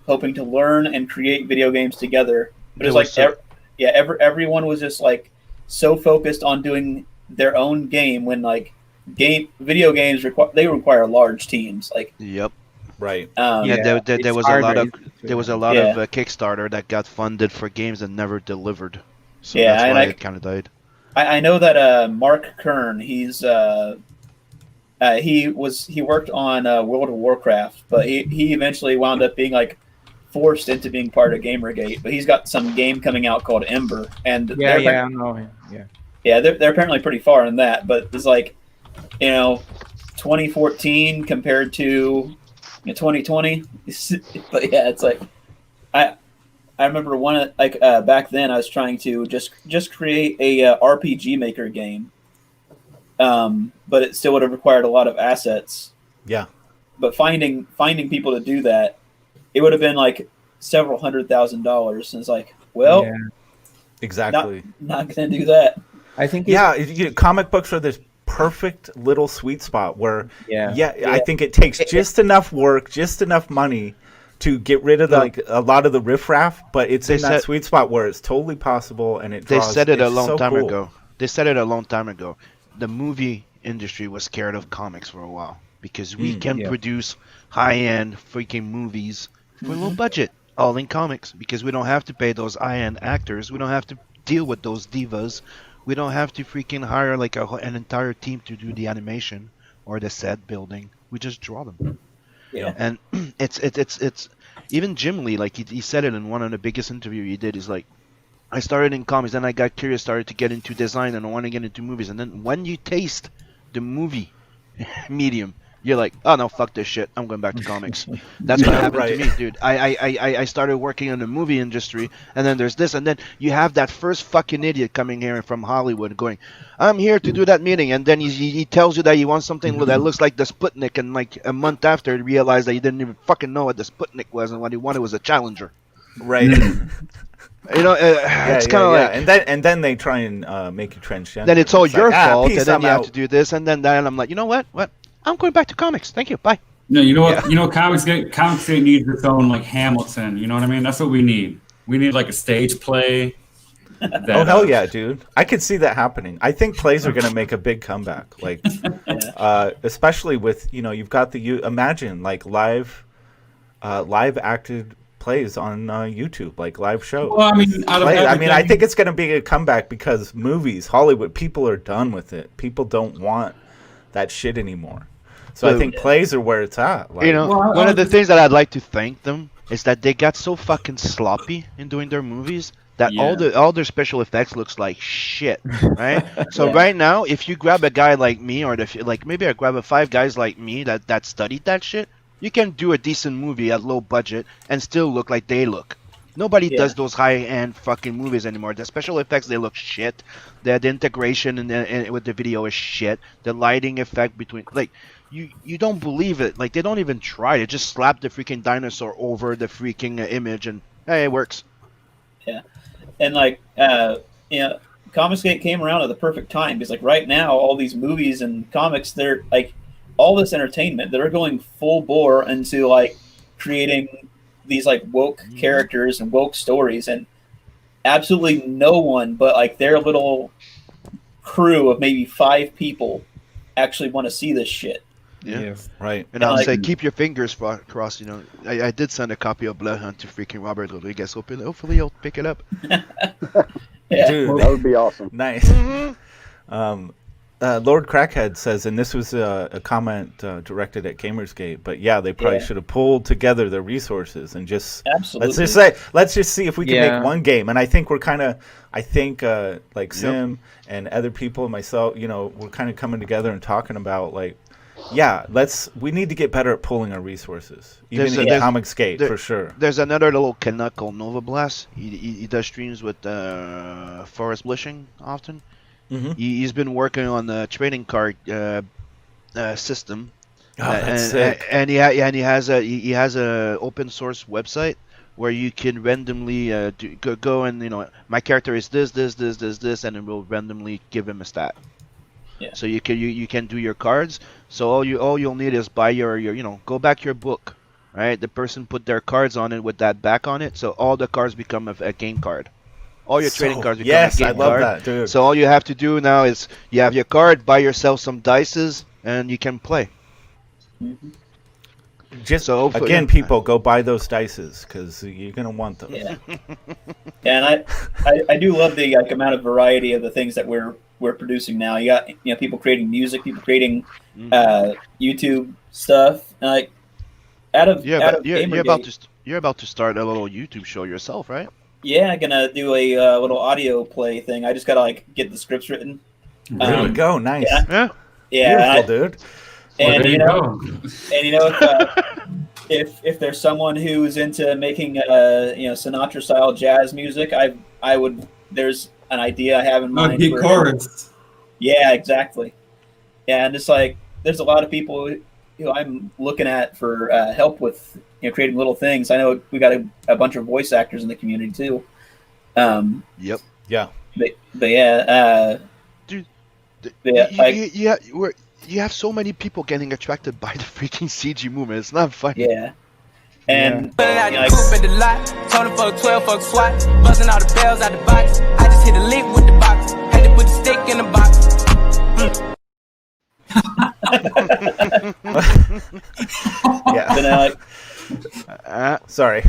hoping to learn and create video games together. But it was like everyone was just like so focused on doing their own game when like video games require large teams. Like Right. There was a lot of Kickstarter that got funded for games that never delivered. So that's why it kind of died. I know that Mark Kern, he worked on World of Warcraft, but he eventually wound up being like forced into being part of Gamergate. But he's got some game coming out called Ember, and I know him. they're apparently pretty far in that. But it's like 2014 compared to 2020. But yeah, it's like I remember back then I was trying to just create a RPG Maker game, but it still would have required a lot of assets. Yeah. But finding people to do that, it would have been like several $100,000. And it's like, well, exactly. Not gonna do that. I think comic books are this perfect little sweet spot where I think it takes just enough work, just enough money to get rid of a lot of the riffraff, but it's in that sweet spot where it's totally possible, and They said it a long time ago. They said it a long time ago. The movie industry was scared of comics for a while because we can produce high-end freaking movies for low budget, all in comics, because we don't have to pay those high-end actors. We don't have to deal with those divas. We don't have to freaking hire like an entire team to do the animation or the set building. We just draw them. Yeah. And it's even Jim Lee, like he said it in one of the biggest interview he did. He's like, I started in comics, then I got curious, started to get into design, and I want to get into movies. And then when you taste the movie medium, you're like, oh no, fuck this shit. I'm going back to comics. That's what happened to me, dude. I started working in the movie industry, and then there's this, and then you have that first fucking idiot coming here from Hollywood going, I'm here to do that meeting, and then he tells you that he wants something that looks like the Sputnik, and like a month after he realized that he didn't even fucking know what the Sputnik was, and what he wanted was a Challenger. Right. You know, Yeah, it's kind of like. and then they try and make you transgender. Then it's all your like, fault, peace, and then I'm you have out. to do this, and then I'm like, you know what? I'm going back to comics. Thank you. Bye. No, you know what? Yeah. You know, ComicsGate needs its own like Hamilton. You know what I mean? That's what we need. We need like a stage play. That, Oh hell yeah, dude! I could see that happening. I think plays are going to make a big comeback, like especially with you've got imagine like live acted plays on YouTube, like live shows. Well, I mean, out of I think it's going to be a comeback because movies, Hollywood, people are done with it. People don't want that shit anymore. So I think plays are where it's at. Like, One of the things that I'd like to thank them is that they got so fucking sloppy in doing their movies that all their special effects looks like shit, right? So right now, if you grab a guy like me, or maybe I grab 5 guys like me that studied that shit, you can do a decent movie at low budget and still look like they look. Nobody does those high-end fucking movies anymore. The special effects, they look shit. The integration with the video is shit. The lighting effect between you don't believe it. Like they don't even try. They just slap the freaking dinosaur over the freaking image and hey, it works. Yeah. And ComicsGate came around at the perfect time because right now all these movies and comics, they're like all this entertainment, they're going full bore into creating these woke characters and woke stories, and absolutely no one but their little crew of maybe 5 people actually want to see this shit. Yeah. Yes. Right. And I'll say, keep your fingers crossed. I did send a copy of Bloodhunt to freaking Robert Rodriguez. Hopefully he'll pick it up. Yeah. Dude, That would be awesome. nice. Lord Crackhead says, and this was a comment directed at Gamersgate, but they probably should have pulled together their resources and just Absolutely. let's just see if we can Yeah. make one game. And I think like Sim and other people and myself, we're kind of coming together and talking about we need to get better at pooling our resources, even in ComicsGate for sure. There's another little Canuck called Nova Blast. He does streams with Forest Blishing often. Mm-hmm. He's been working on the trading card system. Oh, that's sick. And he has a open source website where you can randomly go and my character is this, and it will randomly give him a stat. Yeah. So you can do your cards. So all you'll need is buy your go back your book, right? The person put their cards on it with that back on it, so all the cards become a game card. All your trading cards become a game I love card. that, dude. So all you have to do now is you have your card, buy yourself some dices, and you can play. Mm-hmm. Just So, again, people go buy those dices because you're gonna want those. Yeah. And I do love the amount of variety of the things that we're producing now. You got people creating music, people creating YouTube stuff. You're about to start a little YouTube show yourself, right? Yeah, gonna do a little audio play thing. I just gotta get the scripts written. There we go. Nice. Yeah. Yeah, Beautiful, dude. and there you you know, go. if there's someone who's into making Sinatra style jazz music, I would. There's an idea I have in mind. Deep chorus. Yeah, exactly. Yeah, and it's there's a lot of people who I'm looking at for help with creating little things. I know we got a bunch of voice actors in the community too. Yep. Yeah. But yeah, Dude, yeah, you have so many people getting attracted by the freaking CG movement. It's not funny. yeah. And Pulling out the coupe at the lot, told him fuck 12, fuck SWAT, buzzing all the bells out the box. I just hit a lick with the box, had to put the stick in the box. Yeah. But Sorry,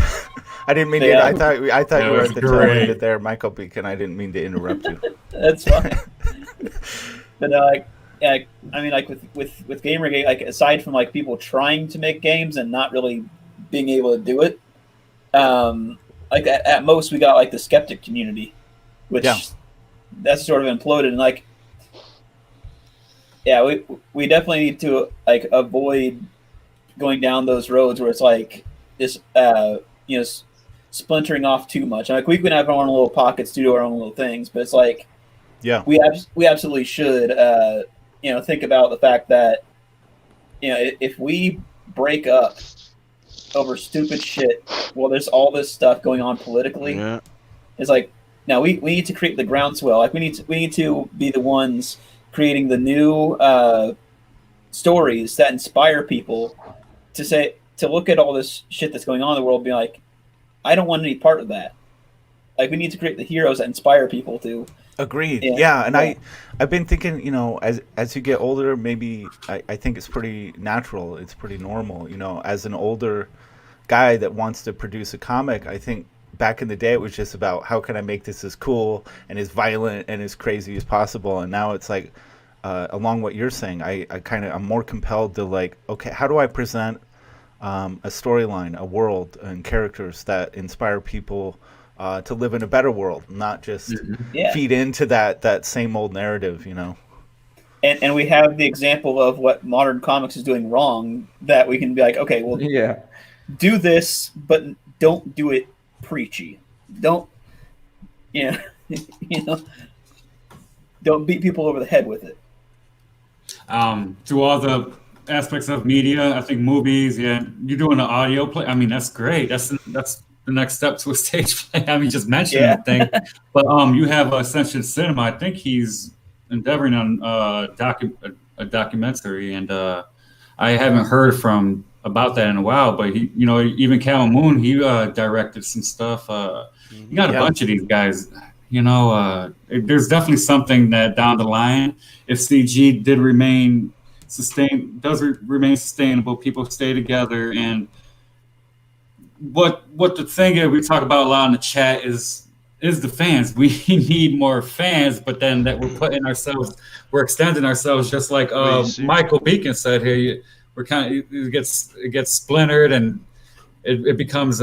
I didn't mean to. Yeah. I thought That you were was at the tail great. end of there, Michael Beacon. I didn't mean to interrupt you. that's fine. But I mean, with Gamergate, aside from people trying to make games and not really being able to do it, at most we got the skeptic community, which that's sort of imploded. And we definitely need to avoid going down those roads where it's this splintering off too much. We can have our own little pockets to do our own little things, but it's we absolutely should think about the fact that if we break up over stupid shit, well, there's all this stuff going on politically. Yeah. It's like, now we need to create the groundswell. Like we need to be the ones creating the new stories that inspire people to look at all this shit that's going on in the world and be like, I don't want any part of that. Like we need to create the heroes that inspire people to. Agreed. Yeah, and I've been thinking, as you get older, maybe I think it's pretty natural. It's pretty normal, as an older guy that wants to produce a comic. I think back in the day it was just about how can I make this as cool and as violent and as crazy as possible. And now it's like, along what you're saying, I'm more compelled to like, okay, how do I present a storyline, a world, and characters that inspire people to live in a better world, not just feed into that same old narrative, And we have the example of what modern comics is doing wrong, that we can be like, okay, well, do this, but don't do it preachy. Don't, don't beat people over the head with it. To all the aspects of media, I think movies, you're doing an audio play. I mean, that's great. That's the next step to a stage play. I mean, just mentioning the thing. But you have Ascension Cinema. I think he's endeavoring on a documentary, and I haven't heard about that in a while. But he, even Cal Moon, he directed some stuff. You got a bunch of these guys. There's definitely something that down the line, if CG did remain remain sustainable, people stay together. And what the thing is we talk about a lot in the chat is the fans. We need more fans, but then that we're extending ourselves, just like Michael Beacon said here. We're it gets splintered, and it becomes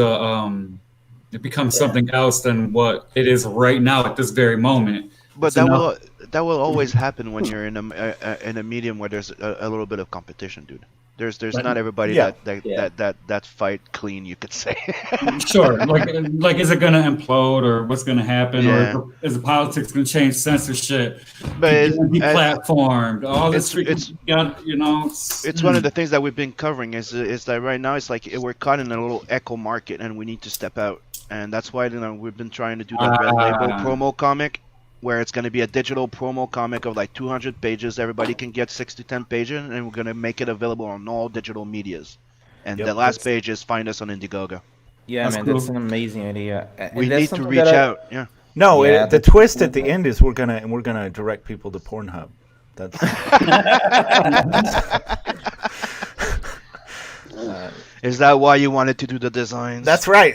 something else than what it is right now at this very moment. But that will always happen when you're in a medium where there's a little bit of competition, dude. There's not everybody that fight clean, you could say. Sure. Like is it gonna implode, or what's gonna happen, or is the politics gonna change? Censorship, but it's deplatformed. All this, it's one of the things that we've been covering is that right now it's like we're caught in a little echo market, and we need to step out, and that's why we've been trying to do that red label promo comic, where it's going to be a digital promo comic of like 200 pages. Everybody can get 6 to 10 pages, and we're going to make it available on all digital medias. And the last page is find us on Indiegogo. Yeah, that's man, cool. That's an amazing idea. We need to reach out. Yeah. No, the twist at the end is we're gonna direct people to Pornhub. That's. Is that why you wanted to do the designs? That's right.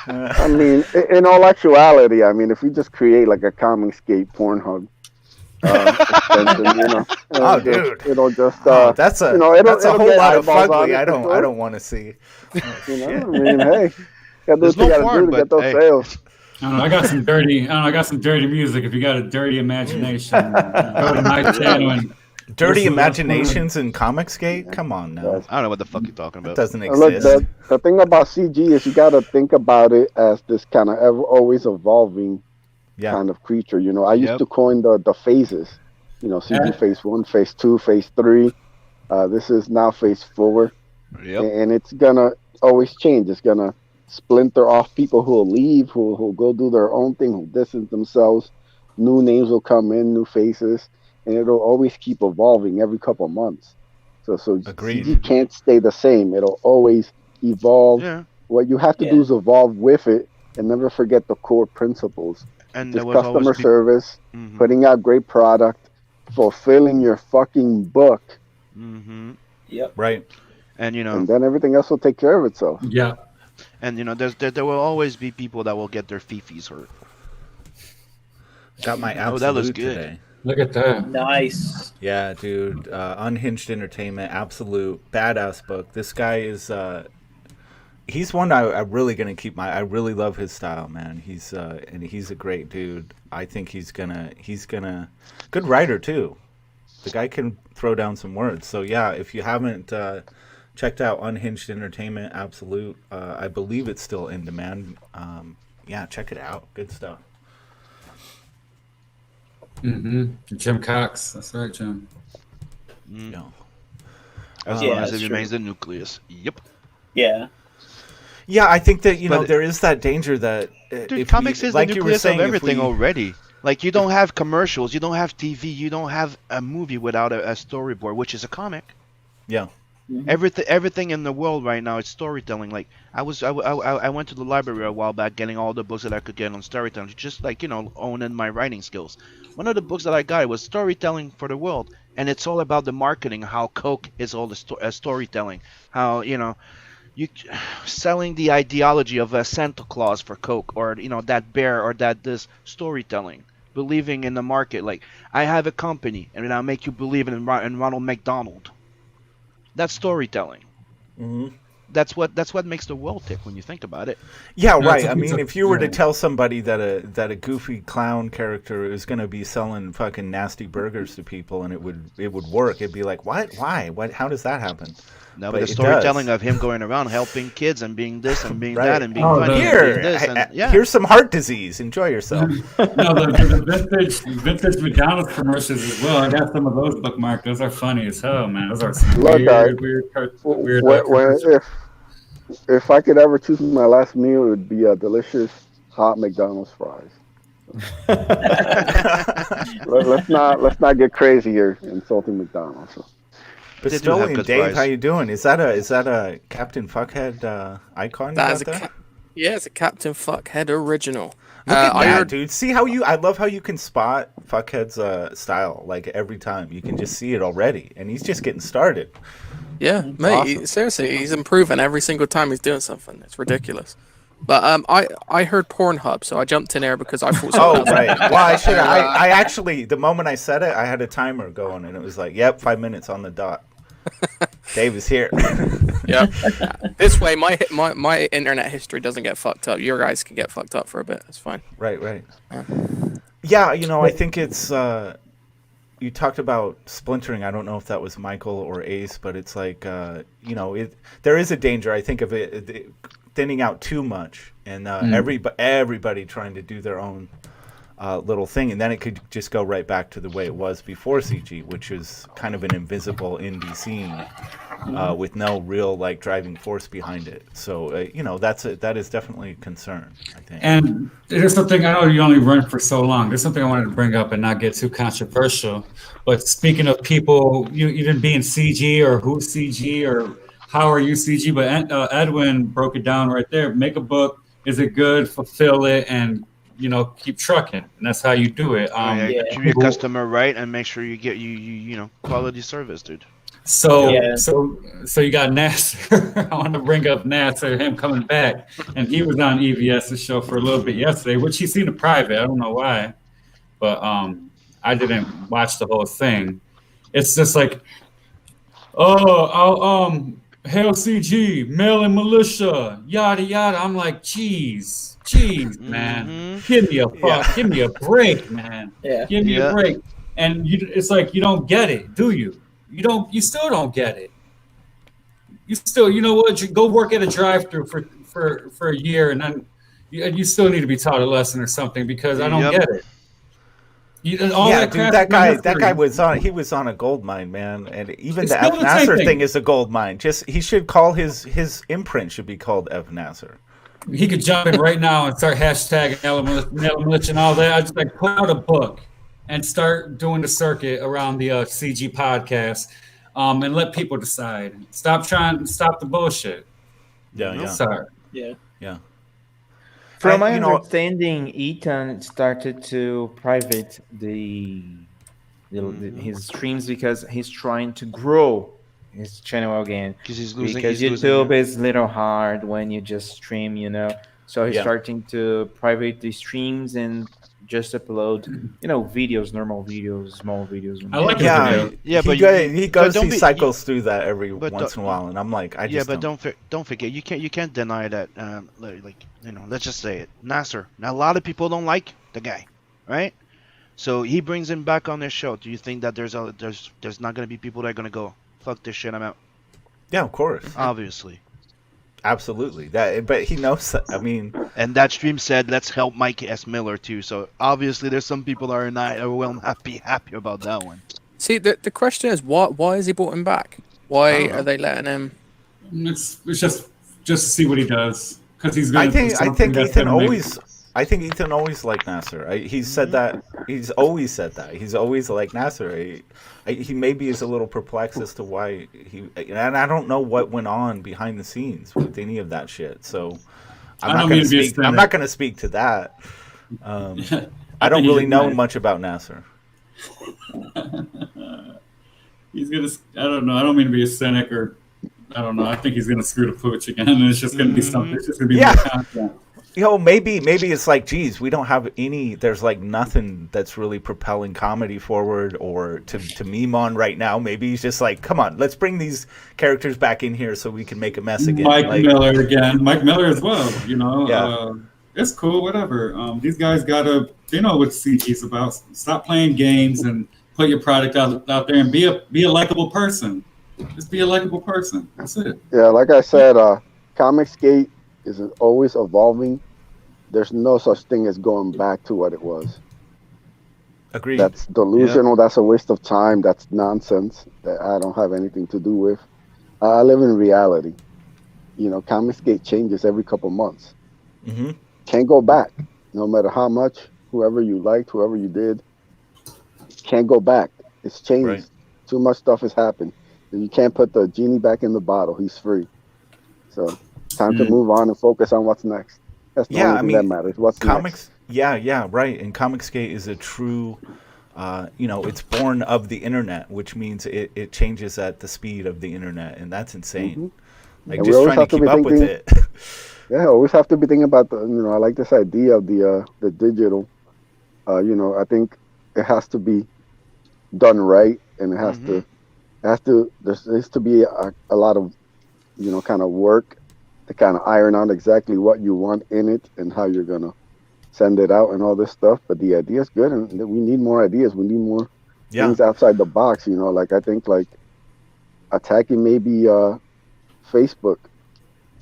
I mean, in all actuality, if you just create like a ComicsGate Pornhub extension, it'll just that's a whole lot of fugly I don't want to see. Hey, gotta do what you gotta do to get those sales. I got some dirty music. If you got a dirty imagination, go to my channel and. Dirty imaginations in ComicsGate? Come on now. I don't know what the fuck you're talking about. It doesn't exist. Look, the thing about CG is you got to think about it as this kind of always evolving kind of creature. I used to coin the phases. CG phase 1, phase 2, phase 3. This is now phase 4. Yep. And it's going to always change. It's going to splinter off people who will leave, who will go do their own thing, who distance themselves. New names will come in, new faces. And it'll always keep evolving every couple of months. So Agreed. CG can't stay the same. It'll always evolve. Yeah. What you have to do is evolve with it and never forget the core principles. And just customer service, putting out great product, fulfilling your fucking book. Mm-hmm. Yep. Right. And and then everything else will take care of itself. Yeah. And there will always be people that will get their fifis hurt. Got my absolute that looks good. Today. Look at that. Nice. Yeah, dude. Unhinged Entertainment, absolute badass book. This guy is he's one I'm really gonna keep I really love his style, man. He's a great dude. I think he's gonna good writer too. The guy can throw down some words. So yeah, if you haven't checked out Unhinged Entertainment, absolute. I believe it's still in demand. Check it out. Good stuff. Jim Cox. That's right, Jim. No. As long as it remains the nucleus. Yep. Yeah. Yeah, I think that there is that danger that Dude, comics is like the you were nucleus saying, of if everything we- already. Like, you don't have commercials, you don't have TV, you don't have a movie without a storyboard, which is a comic. Yeah. Everything in the world right now is storytelling. Like, I went to the library a while back, getting all the books that I could get on storytelling, just like, owning my writing skills. One of the books that I got was storytelling for the world, and it's all about the marketing, how Coke is all the storytelling, how you selling the ideology of a Santa Claus for Coke, or that bear, or that this storytelling, believing in the market. Like, I have a company, and I'll make you believe in Ronald McDonald. That's storytelling. Mm-hmm. That's what makes the world tick when you think about it. Yeah, right. I mean, if you were to tell somebody that a goofy clown character is going to be selling fucking nasty burgers to people, and it would work, it'd be like, what? Why? What? How does that happen? No, but the storytelling of him going around helping kids and being this and being that and being funny here, and being this and here's some heart disease. Enjoy yourself. No, the vintage McDonald's commercials as well. I got some of those bookmarked. Those are funny as hell, man. Those are some weird. If I could ever choose my last meal, it would be a delicious hot McDonald's fries. let's not get crazy here insulting McDonald's. So. Bastilian Dave, how you doing? Is that a Captain Fuckhead icon? That is it's a Captain Fuckhead original. Look at that, dude. See how I love how you can spot Fuckhead's style. Like every time, you can just see it already, and he's just getting started. Yeah, mate. Awesome. Seriously, he's improving every single time he's doing something. It's ridiculous. But I heard Pornhub, so I jumped in there because I thought. Oh right. Well, I actually, the moment I said it, I had a timer going, and it was like, "Yep, 5 minutes on the dot." Dave is here. Yeah. This way, my internet history doesn't get fucked up. Your guys can get fucked up for a bit. That's fine. Right. Yeah, I think it's. You talked about splintering. I don't know if that was Michael or Ace, but it's like, there is a danger, I think, of it thinning out too much, and everybody trying to do their own little thing, and then it could just go right back to the way it was before CG, which is kind of an invisible indie scene with no real driving force behind it. So that is definitely a concern, I think. And there's something, I know you only run for so long. There's something I wanted to bring up and not get too controversial. But speaking of people, even being CG or who's CG or how are you CG, but Edwin broke it down right there. Make a book. Is it good? Fulfill it and keep trucking, and that's how you do it. Treat your customer right and make sure you get you quality service, dude. So you got Nasser. I want to bring up Nasser, him coming back, and he was on EVS's show for a little bit yesterday, which he seen in private. I don't know why, but I didn't watch the whole thing. It's just like, Hail CG, mail and militia, yada yada. I'm like, jeez, man, give me a break, man. Give me a break. And it's like you don't get it, do you? You still don't get it. You still, you know what? You go work at a drive-through for a year, and then you still need to be taught a lesson or something because I don't get it. That guy was on a gold mine, man, and even the F Nasser thing is a gold mine. He should call his imprint should be called F Nasser. He could jump in right now and start hashtagging Militia and all that. I just put out a book and start doing the circuit around the CG podcast, and let people decide. Stop the bullshit. Sorry. Yeah. From my understanding, Ethan started to private his streams because he's trying to grow his channel again. Because YouTube is a little hard when you just stream, So he's starting to private the streams and just upload, videos, normal videos, small videos. I like he cycles through that every once in a while, and I'm like, don't forget, you can't deny that. Let's just say it, Nasser. Now a lot of people don't like the guy, right? So he brings him back on their show. Do you think that there's not going to be people that are going to go, fuck this shit, I'm out? Yeah, of course, obviously. Absolutely. But he knows that. I mean, and that stream said, "Let's help Mike S. Miller too." So obviously, there's some people that will not be happy about that one. See, the question is, why is he brought him back? Why are they letting him? It's just to see what he does because he's good. I think Ethan I think Ethan always liked Nasser. He's said that. He's always said that. He's always liked Nasser. He maybe is a little perplexed as to why he. And I don't know what went on behind the scenes with any of that shit. So I'm not going to speak to that. I don't really know much about Nasser. He's gonna. I don't know. I don't mean to be a cynic or. I don't know. I think he's gonna screw the pooch again, and it's just gonna be something. It's just gonna be more content. Maybe it's like, geez, we don't have any. There's like nothing that's really propelling comedy forward or to meme on right now. Maybe he's just like, come on, let's bring these characters back in here so we can make a mess again. Mike Miller again. Mike Miller as well. It's cool. Whatever. These guys they know what CG's about. Stop playing games and put your product out there and be a likable person. Just be a likable person. That's it. Yeah, like I said, ComicsGate is always evolving. There's no such thing as going back to what it was. Agreed. That's delusional. Yeah. That's a waste of time. That's nonsense that I don't have anything to do with. I live in reality. ComicsGate changes every couple months. Mm-hmm. Can't go back. No matter how much, whoever you liked, whoever you did, can't go back. It's changed. Right. Too much stuff has happened. You can't put the genie back in the bottle. He's free. So time to move on and focus on what's next. That's the only thing that matters. What's next? Yeah, right. And ComicsGate is a true, it's born of the internet, which means it changes at the speed of the internet, and that's insane. Mm-hmm. Like, just trying to keep up with it. Yeah, always have to be thinking about I like this idea of the digital. I think it has to be done right, and it has to. There needs to be a lot of, kind of work to kind of iron out exactly what you want in it and how you're going to send it out and all this stuff. But the idea is good, and we need more ideas. We need more things outside the box, Like, I think, like, attacking maybe Facebook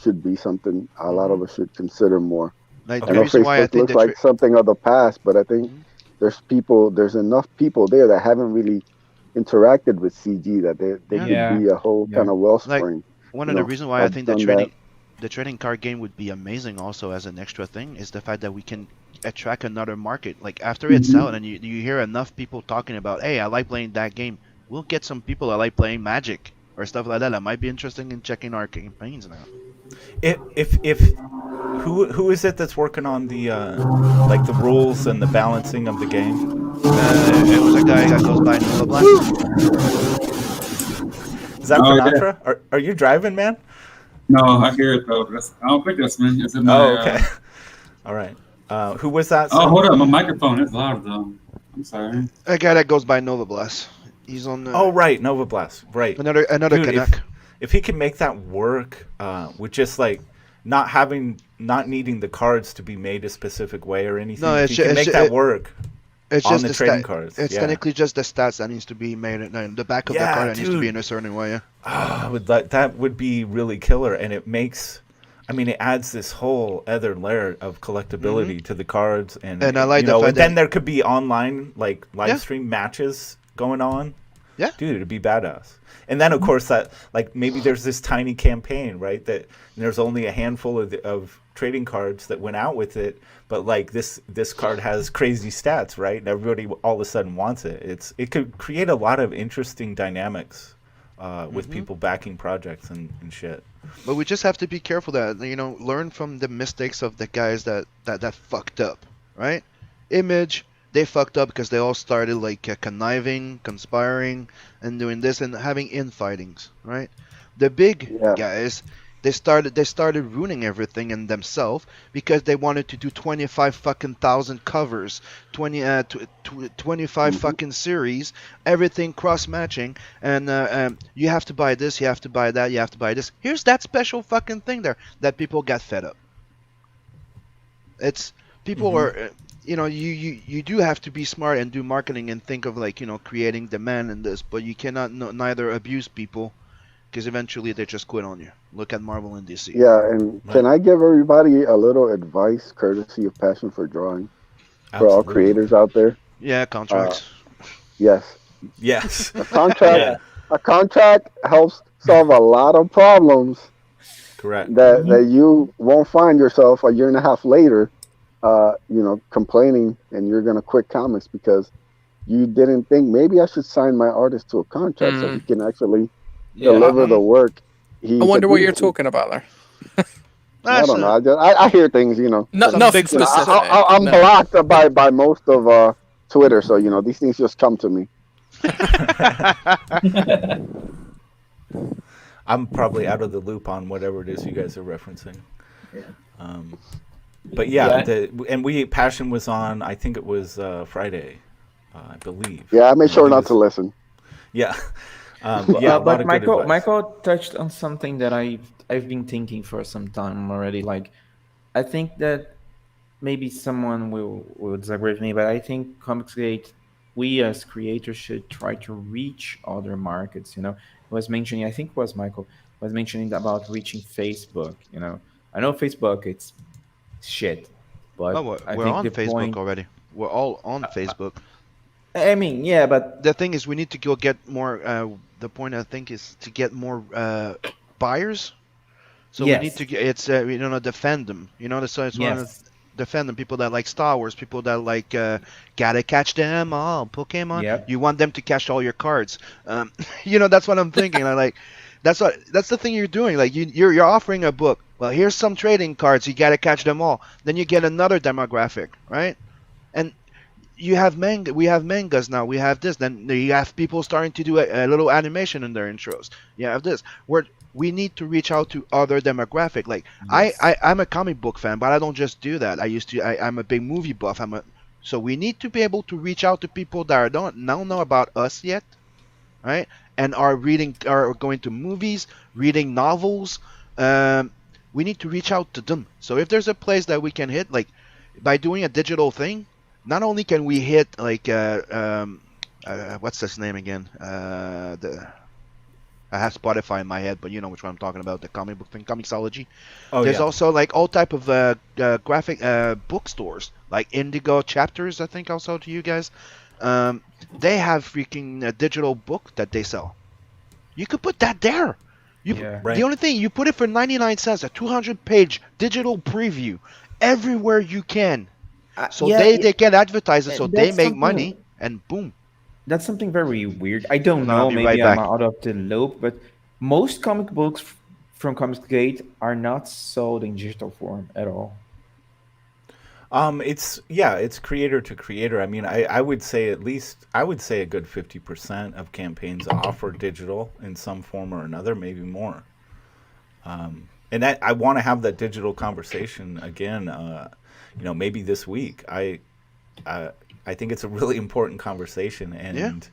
should be something a lot of us should consider more. Like, I know Facebook looks like something of the past, but I think there's enough people there that haven't really interacted with CG that they could be a whole kind of wellspring. Like, one of the reasons why I think the trading card game would be amazing also as an extra thing is the fact that we can attract another market. Like, after it's out and you hear enough people talking about, hey, I like playing that game, we'll get some people that like playing Magic or stuff like that that might be interested in checking our campaigns now. Who is it that's working on the like the rules and the balancing of the game? It was a guy that goes by Nova Black. Is that Finatra? Yeah. Are you driving, man? No, I hear it though. I don't think that's me. It's in my, okay. All right. Who was that? Oh, hold up. My microphone is loud though. I'm sorry. A guy that goes by Nova Blast. He's on. Oh right, Nova Blast. Right. Another Dude, Canuck. If he can make that work, with just like not needing the cards to be made a specific way or anything, if he can make that work. It's on just the trading cards. It's technically just the stats that needs to be made. The back of the card that needs to be in a certain way. That would be really killer, and it makes. I mean, it adds this whole other layer of collectability to the cards, and I like and then there could be online like live stream matches going on. Yeah, dude, it'd be badass. And then of course that like maybe there's this tiny campaign, right? That there's only a handful of trading cards that went out with it, but like this card has crazy stats, right? And everybody all of a sudden wants it. It could create a lot of interesting dynamics with people backing projects and shit. But we just have to be careful that learn from the mistakes of the guys that fucked up, right? Image, they fucked up because they all started like conniving, conspiring, and doing this and having infightings, right? The big guys, they started ruining everything in themselves because they wanted to do 25,000 covers, 25 fucking series, everything cross-matching, and you have to buy this, you have to buy that, you have to buy this. Here's that special fucking thing there that people got fed up. It's people are. You do have to be smart and do marketing and think of like creating demand in this, but you cannot neither abuse people because eventually they just quit on you. Look at Marvel and DC. Yeah, and can I give everybody a little advice, courtesy of Passion for Drawing, for all creators out there? Yeah, contracts. Yes. A contract helps solve a lot of problems. Correct. That you won't find yourself a year and a half later complaining and you're gonna quit comics because you didn't think maybe I should sign my artist to a contract so he can actually deliver the work. I wonder what agreed you're to. talking about there. I don't know. I hear things, No, Some nothing big specific. I'm no. blocked by most of Twitter, so these things just come to me. I'm probably out of the loop on whatever it is you guys are referencing. But Passion was on. I think it was Friday, I believe. Yeah, I made sure not to listen. Yeah, but Michael touched on something that I've been thinking for some time already. Like, I think that maybe someone will disagree with me, but I think ComicsGate, we as creators should try to reach other markets. Was mentioning, I think it was Michael was mentioning about reaching Facebook. I know Facebook, it's shit, but I we're think on the Facebook point already. We're all on Facebook. I mean, yeah, but The thing is, we need to go get more. The point I think is to get more buyers. So we need to get. It's defend them. So it's one of defend them. People that like Star Wars. People that like gotta catch them all. Pokemon. Yep. You want them to catch all your cards. That's what I'm thinking. That's the thing you're doing. Like you're offering a book. Well, here's some trading cards. You gotta catch them all. Then you get another demographic, right? And you have manga. We have mangas now. We have this. Then you have people starting to do a little animation in their intros. You have this. We need to reach out to other demographic. Like I'm a comic book fan, but I don't just do that. I'm a big movie buff. So we need to be able to reach out to people that don't know about us yet, right? And are going to movies, reading novels. We need to reach out to them. So if there's a place that we can hit, like by doing a digital thing, not only can we hit like what's his name again? I have Spotify in my head, but you know which one I'm talking about, the comic book thing, Comixology. There's also like all type of graphic bookstores, like Indigo Chapters, I think also to you guys. They have freaking digital book that they sell. You could put that there. The only thing, you put it for 99 cents, a 200-page digital preview everywhere you can. So they can advertise it, so they make money, and boom. That's something very weird. I don't know. I'll be Maybe right I'm back. out of the loop, but most comic books from ComicsGate are not sold in digital form at all. It's creator to creator. I mean, I would say a good 50% of campaigns offer digital in some form or another, maybe more. And I want to have that digital conversation again. Maybe this week. I think it's a really important conversation, and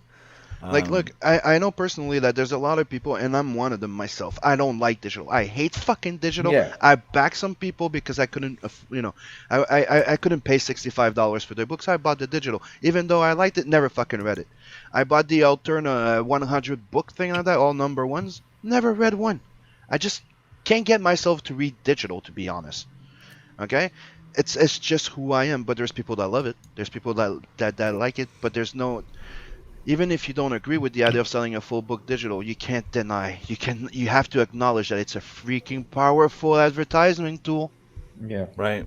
look, I know personally that there's a lot of people, and I'm one of them myself. I don't like digital. I hate fucking digital. Yeah. I back some people because I couldn't, I couldn't pay $65 for their books. I bought the digital, even though I liked it. Never fucking read it. I bought the Alterna 100 book thing like that, all number ones. Never read one. I just can't get myself to read digital, to be honest. Okay. It's just who I am, but there's people that love it. There's people that like it, but there's no. Even if you don't agree with the idea of selling a full book digital, you can't deny. You have to acknowledge that it's a freaking powerful advertising tool. Yeah. Right.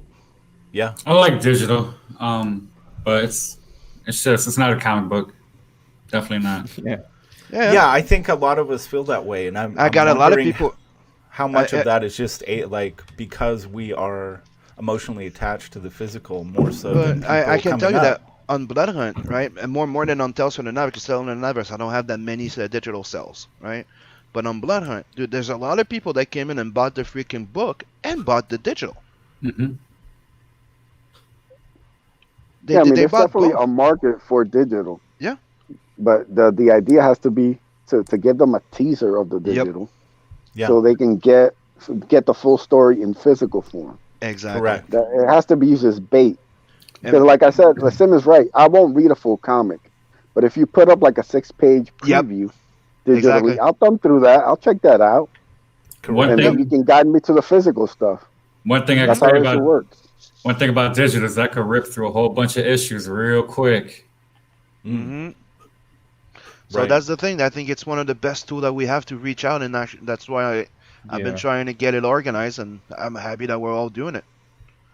Yeah. I like digital, but it's not a comic book. Definitely not. Yeah. I think a lot of us feel that way, and I'm got a lot of people. How much of that is just because we are emotionally attached to the physical more so than people I can tell you up. that on Blood Hunt, right, and more than on Tales from the Navus, because Tales from the Navus, I don't have that many digital sales, right? But on Blood Hunt, dude, there's a lot of people that came in and bought the freaking book and bought the digital. Mm-hmm. There's definitely a market for digital. Yeah. But the idea has to be to give them a teaser of the digital, so they can get the full story in physical form. Exactly. Correct. It has to be used as bait. Because, like I said, Sim is right. I won't read a full comic, but if you put up like a 6-page preview digitally, I'll thumb through that. I'll check that out, and then you can guide me to the physical stuff. One thing That's how it works. One thing about digital is that could rip through a whole bunch of issues real quick. Mm-hmm. So that's the thing. I think it's one of the best tools that we have to reach out, and actually, that's why I've been trying to get it organized, and I'm happy that we're all doing it.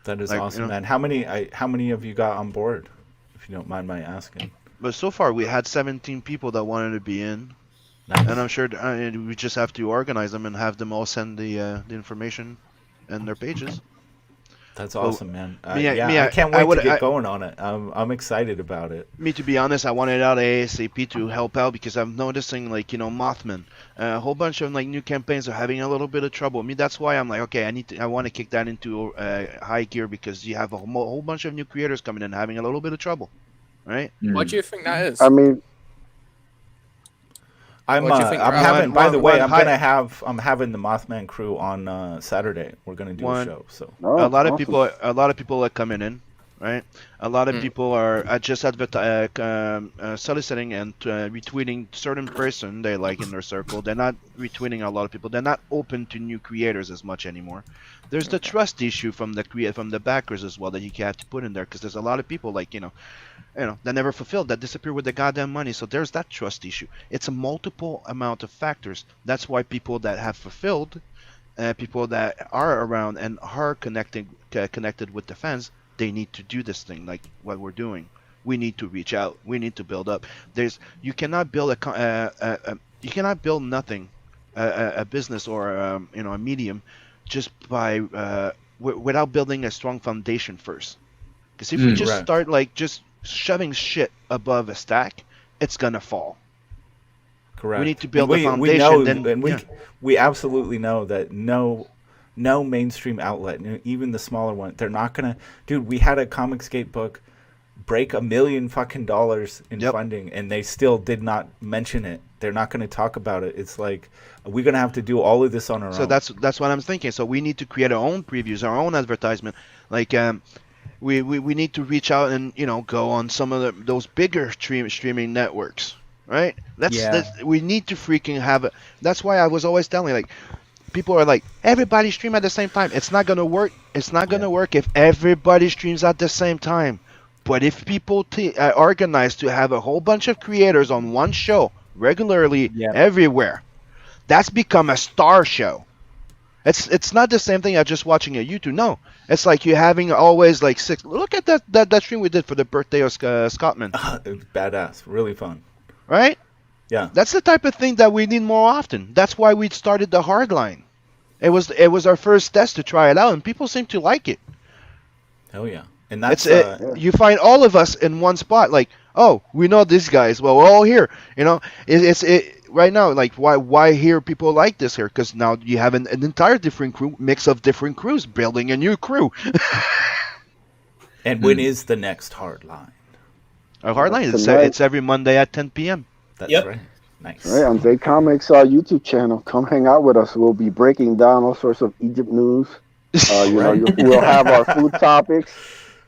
That is Like, awesome, man. How many have you got on board, if you don't mind my asking? But so far, we had 17 people that wanted to be in, Nice. and I'm sure we just have to organize them and have them all send the information and their pages. That's awesome, man. I can't wait to get going on it. I'm excited about it. Me, to be honest, I wanted out ASAP to help out because I'm noticing, like, Mothman, a whole bunch of like new campaigns are having a little bit of trouble. Me, that's why I'm like, okay, I want to kick that into high gear because you have a whole bunch of new creators coming in having a little bit of trouble, right? What do you think that is? I mean, I'm having the Mothman crew on Saturday. We're gonna do a show. So a lot of people are coming in, right? A lot of people are just soliciting and retweeting certain person they like in their circle. They're not retweeting a lot of people. They're not open to new creators as much anymore. There's the trust issue from the backers as well that you have to put in there because there's a lot of people like that never fulfilled, that disappear with the goddamn money. So there's that trust issue. It's a multiple amount of factors. That's why people that have fulfilled, people that are around and are connected with the fans, they need to do this thing like what we're doing. We need to reach out. We need to build up. You cannot build you cannot build nothing, a business or a medium, just by without building a strong foundation first. Because if we just start like just shoving shit above a stack, it's gonna fall. Correct. We need to build a foundation. We absolutely know that no mainstream outlet, even the smaller one, they're not gonna. Dude, we had a ComicsGate book break $1 million fucking in funding, and they still did not mention it. They're not going to talk about it. It's like we're going to have to do all of this on our own. So that's what I'm thinking. So we need to create our own previews, our own advertisement. Like we need to reach out and go on some of those bigger streaming networks, right? We need to freaking have it. That's why I was always telling, like, people are like, everybody stream at the same time. It's not gonna work. It's not gonna work if everybody streams at the same time. But if people organize to have a whole bunch of creators on one show regularly everywhere, that's become a star show. It's not the same thing as just watching a YouTube. No, it's like you having always like 6. Look at that stream we did for the birthday of Scottman. Badass, really fun. Right? Yeah. That's the type of thing that we need more often. That's why we started the Hardline. It was our first test to try it out, and people seem to like it. Hell yeah. And that's you find all of us in one spot. Like, oh, we know these guys. Well, we're all here. It's right now. Like, why here people like this here? Because now you have an entire different crew, mix of different crews, building a new crew. And when is the next Hardline? Our Hardline it's every Monday at 10 p.m. That's right. Nice. All right, on Day Comics YouTube channel, come hang out with us. We'll be breaking down all sorts of Egypt news. We'll have our food topics.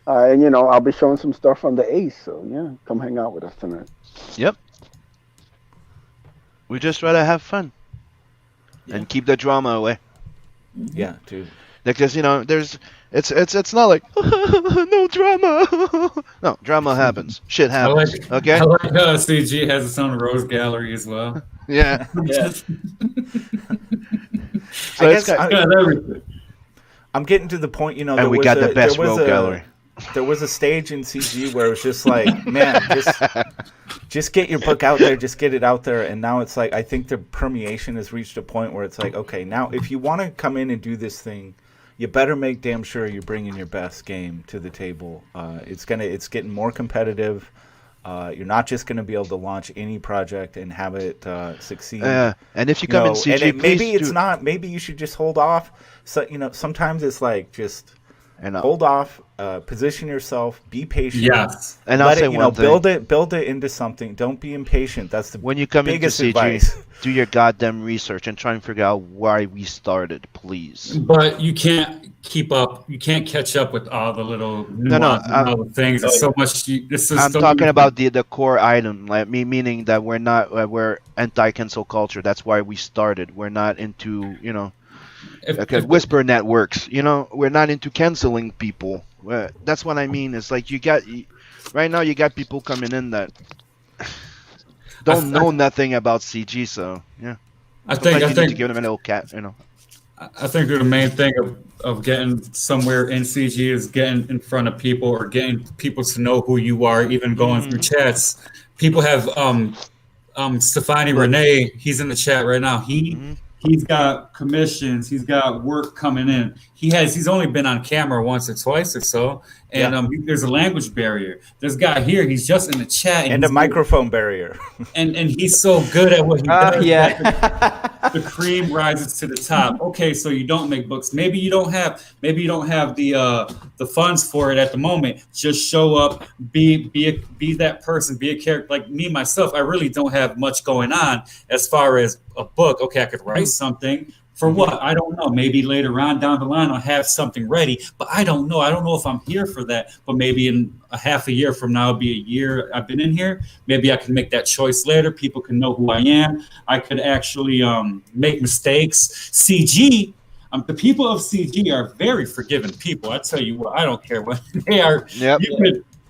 And I'll be showing some stuff on the Ace, so yeah, come hang out with us tonight. Yep. We just try to have fun and keep the drama away. Yeah, dude. Because it's not like no drama. No, drama happens. Shit happens. Okay. I like CG has its own rose gallery as well. Yeah. So I guess I'm getting to the point, and we got the best rogue gallery. There was a stage in CG where it was just like, man, just get your book out there, just get it out there. And now it's like, I think the permeation has reached a point where it's like, okay, now if you want to come in and do this thing, you better make damn sure you're bringing your best game to the table. It's getting more competitive. You're not just going to be able to launch any project and have it succeed. And if you come in CG, maybe you should just hold off. So sometimes it's like just hold off, position yourself, be patient. Yes, and I'll say one thing. build it into something. Don't be impatient. That's the when you come into CG, advice. Do your goddamn research and try and figure out why we started, please. But you can't keep up. You can't catch up with all the little things. There's so much. I'm talking about the core item, like meaning that we're anti-cancel culture. That's why we started. We're not into whisper networks. We're not into canceling people. That's what I mean. It's like right now you got people coming in that don't know nothing about CG. So yeah, I think to give them a little cat. I think the main thing of getting somewhere in CG is getting in front of people or getting people to know who you are, even going through chats. People have Stefani Renee, he's in the chat right now. He's got commissions, he's got work coming in. He's only been on camera once or twice or so, and there's a language barrier. This guy here, he's just in the chat, and a microphone barrier, and he's so good at what he does. Yeah. The cream rises to the top. Okay, so you don't make books. Maybe you don't have the funds for it at the moment. Just show up, be that person, be a character. Like me myself, I really don't have much going on as far as a book. Okay, I could write something. For what? I don't know. Maybe later on down the line I'll have something ready, but I don't know. I don't know if I'm here for that. But maybe in a half a year from now, it'll be a year I've been in here. Maybe I can make that choice later. People can know who I am. I could actually make mistakes. CG, the people of CG are very forgiving people. I tell you what, I don't care what they are. Yep.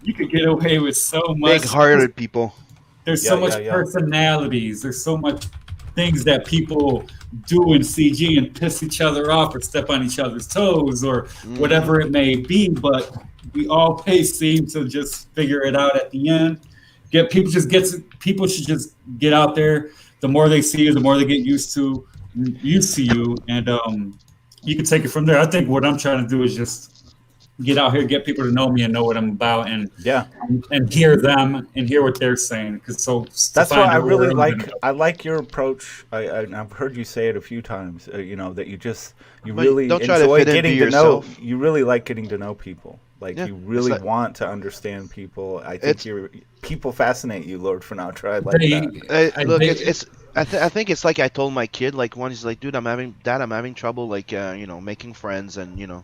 You could get away with so much. Big-hearted people. There's so much personalities. There's so much things that people do in CG and piss each other off or step on each other's toes or whatever it may be, but we always seem to just figure it out at the end. People should just get out there. The more they see you, the more they get used to you, and you can take it from there. I think what I'm trying to do is just get out here, get people to know me and know what I'm about, and hear them and hear what they're saying. Because that's why I really like. I like your approach. I've heard you say it a few times. That you really enjoy getting to know. You really like getting to know people. You really want to understand people. I think people fascinate you, Lord Finatra. I like that. Look, I think it's like I told my kid. Like one, he's like, "Dude, I'm having trouble. Making friends, and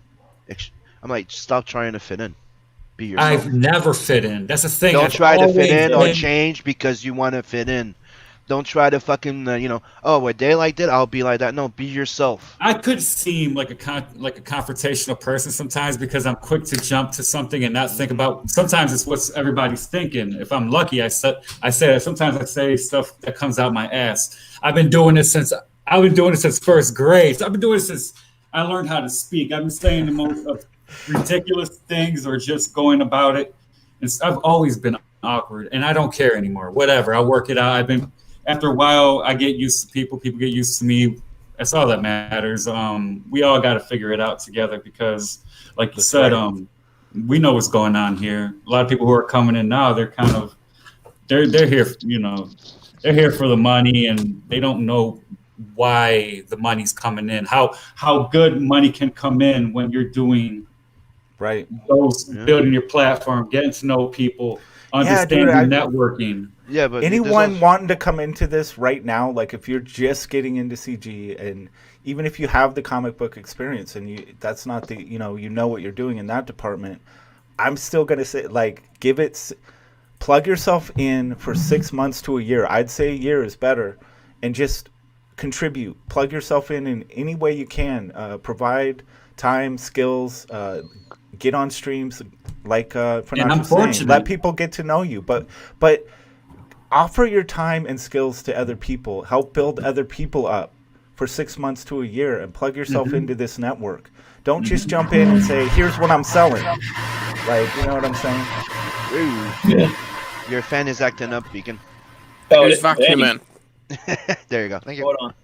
I'm like, stop trying to fit in. Be yourself." I've never fit in. That's the thing. Don't try to fit in or change because you want to fit in. Don't try to fucking, what they like that, I'll be like that. No, be yourself. I could seem like a confrontational person sometimes because I'm quick to jump to something and not think about. Sometimes it's what everybody's thinking. If I'm lucky, sometimes I say stuff that comes out my ass. I've been doing this since first grade. So I've been doing it since I learned how to speak. I've been saying the most ridiculous things or just going about it. I've always been awkward, and I don't care anymore. Whatever, I'll work it out. After a while, I get used to people. People get used to me. That's all that matters. We all got to figure it out together because, like you said, we know what's going on here. A lot of people who are coming in now, they're here. They're here for the money, and they don't know why the money's coming in. How good money can come in when you're doing building your platform, getting to know people, understanding networking. Yeah, but anyone wanting to come into this right now, like if you're just getting into CG, and even if you have the comic book experience and that's not the you know what you're doing in that department, I'm still gonna say plug yourself in for 6 months to a year. I'd say a year is better, and just contribute. Plug yourself in any way you can. Provide time, skills. Get on streams like Finatra saying. Let people get to know you, but offer your time and skills to other people. Help build other people up for 6 months to a year, and plug yourself into this network. Don't just jump in and say, "Here's what I'm selling." You know what I'm saying? Ooh. Your fan is acting up, Beacon. Here's Vacuum Man. There you go. Thank you. Hold on.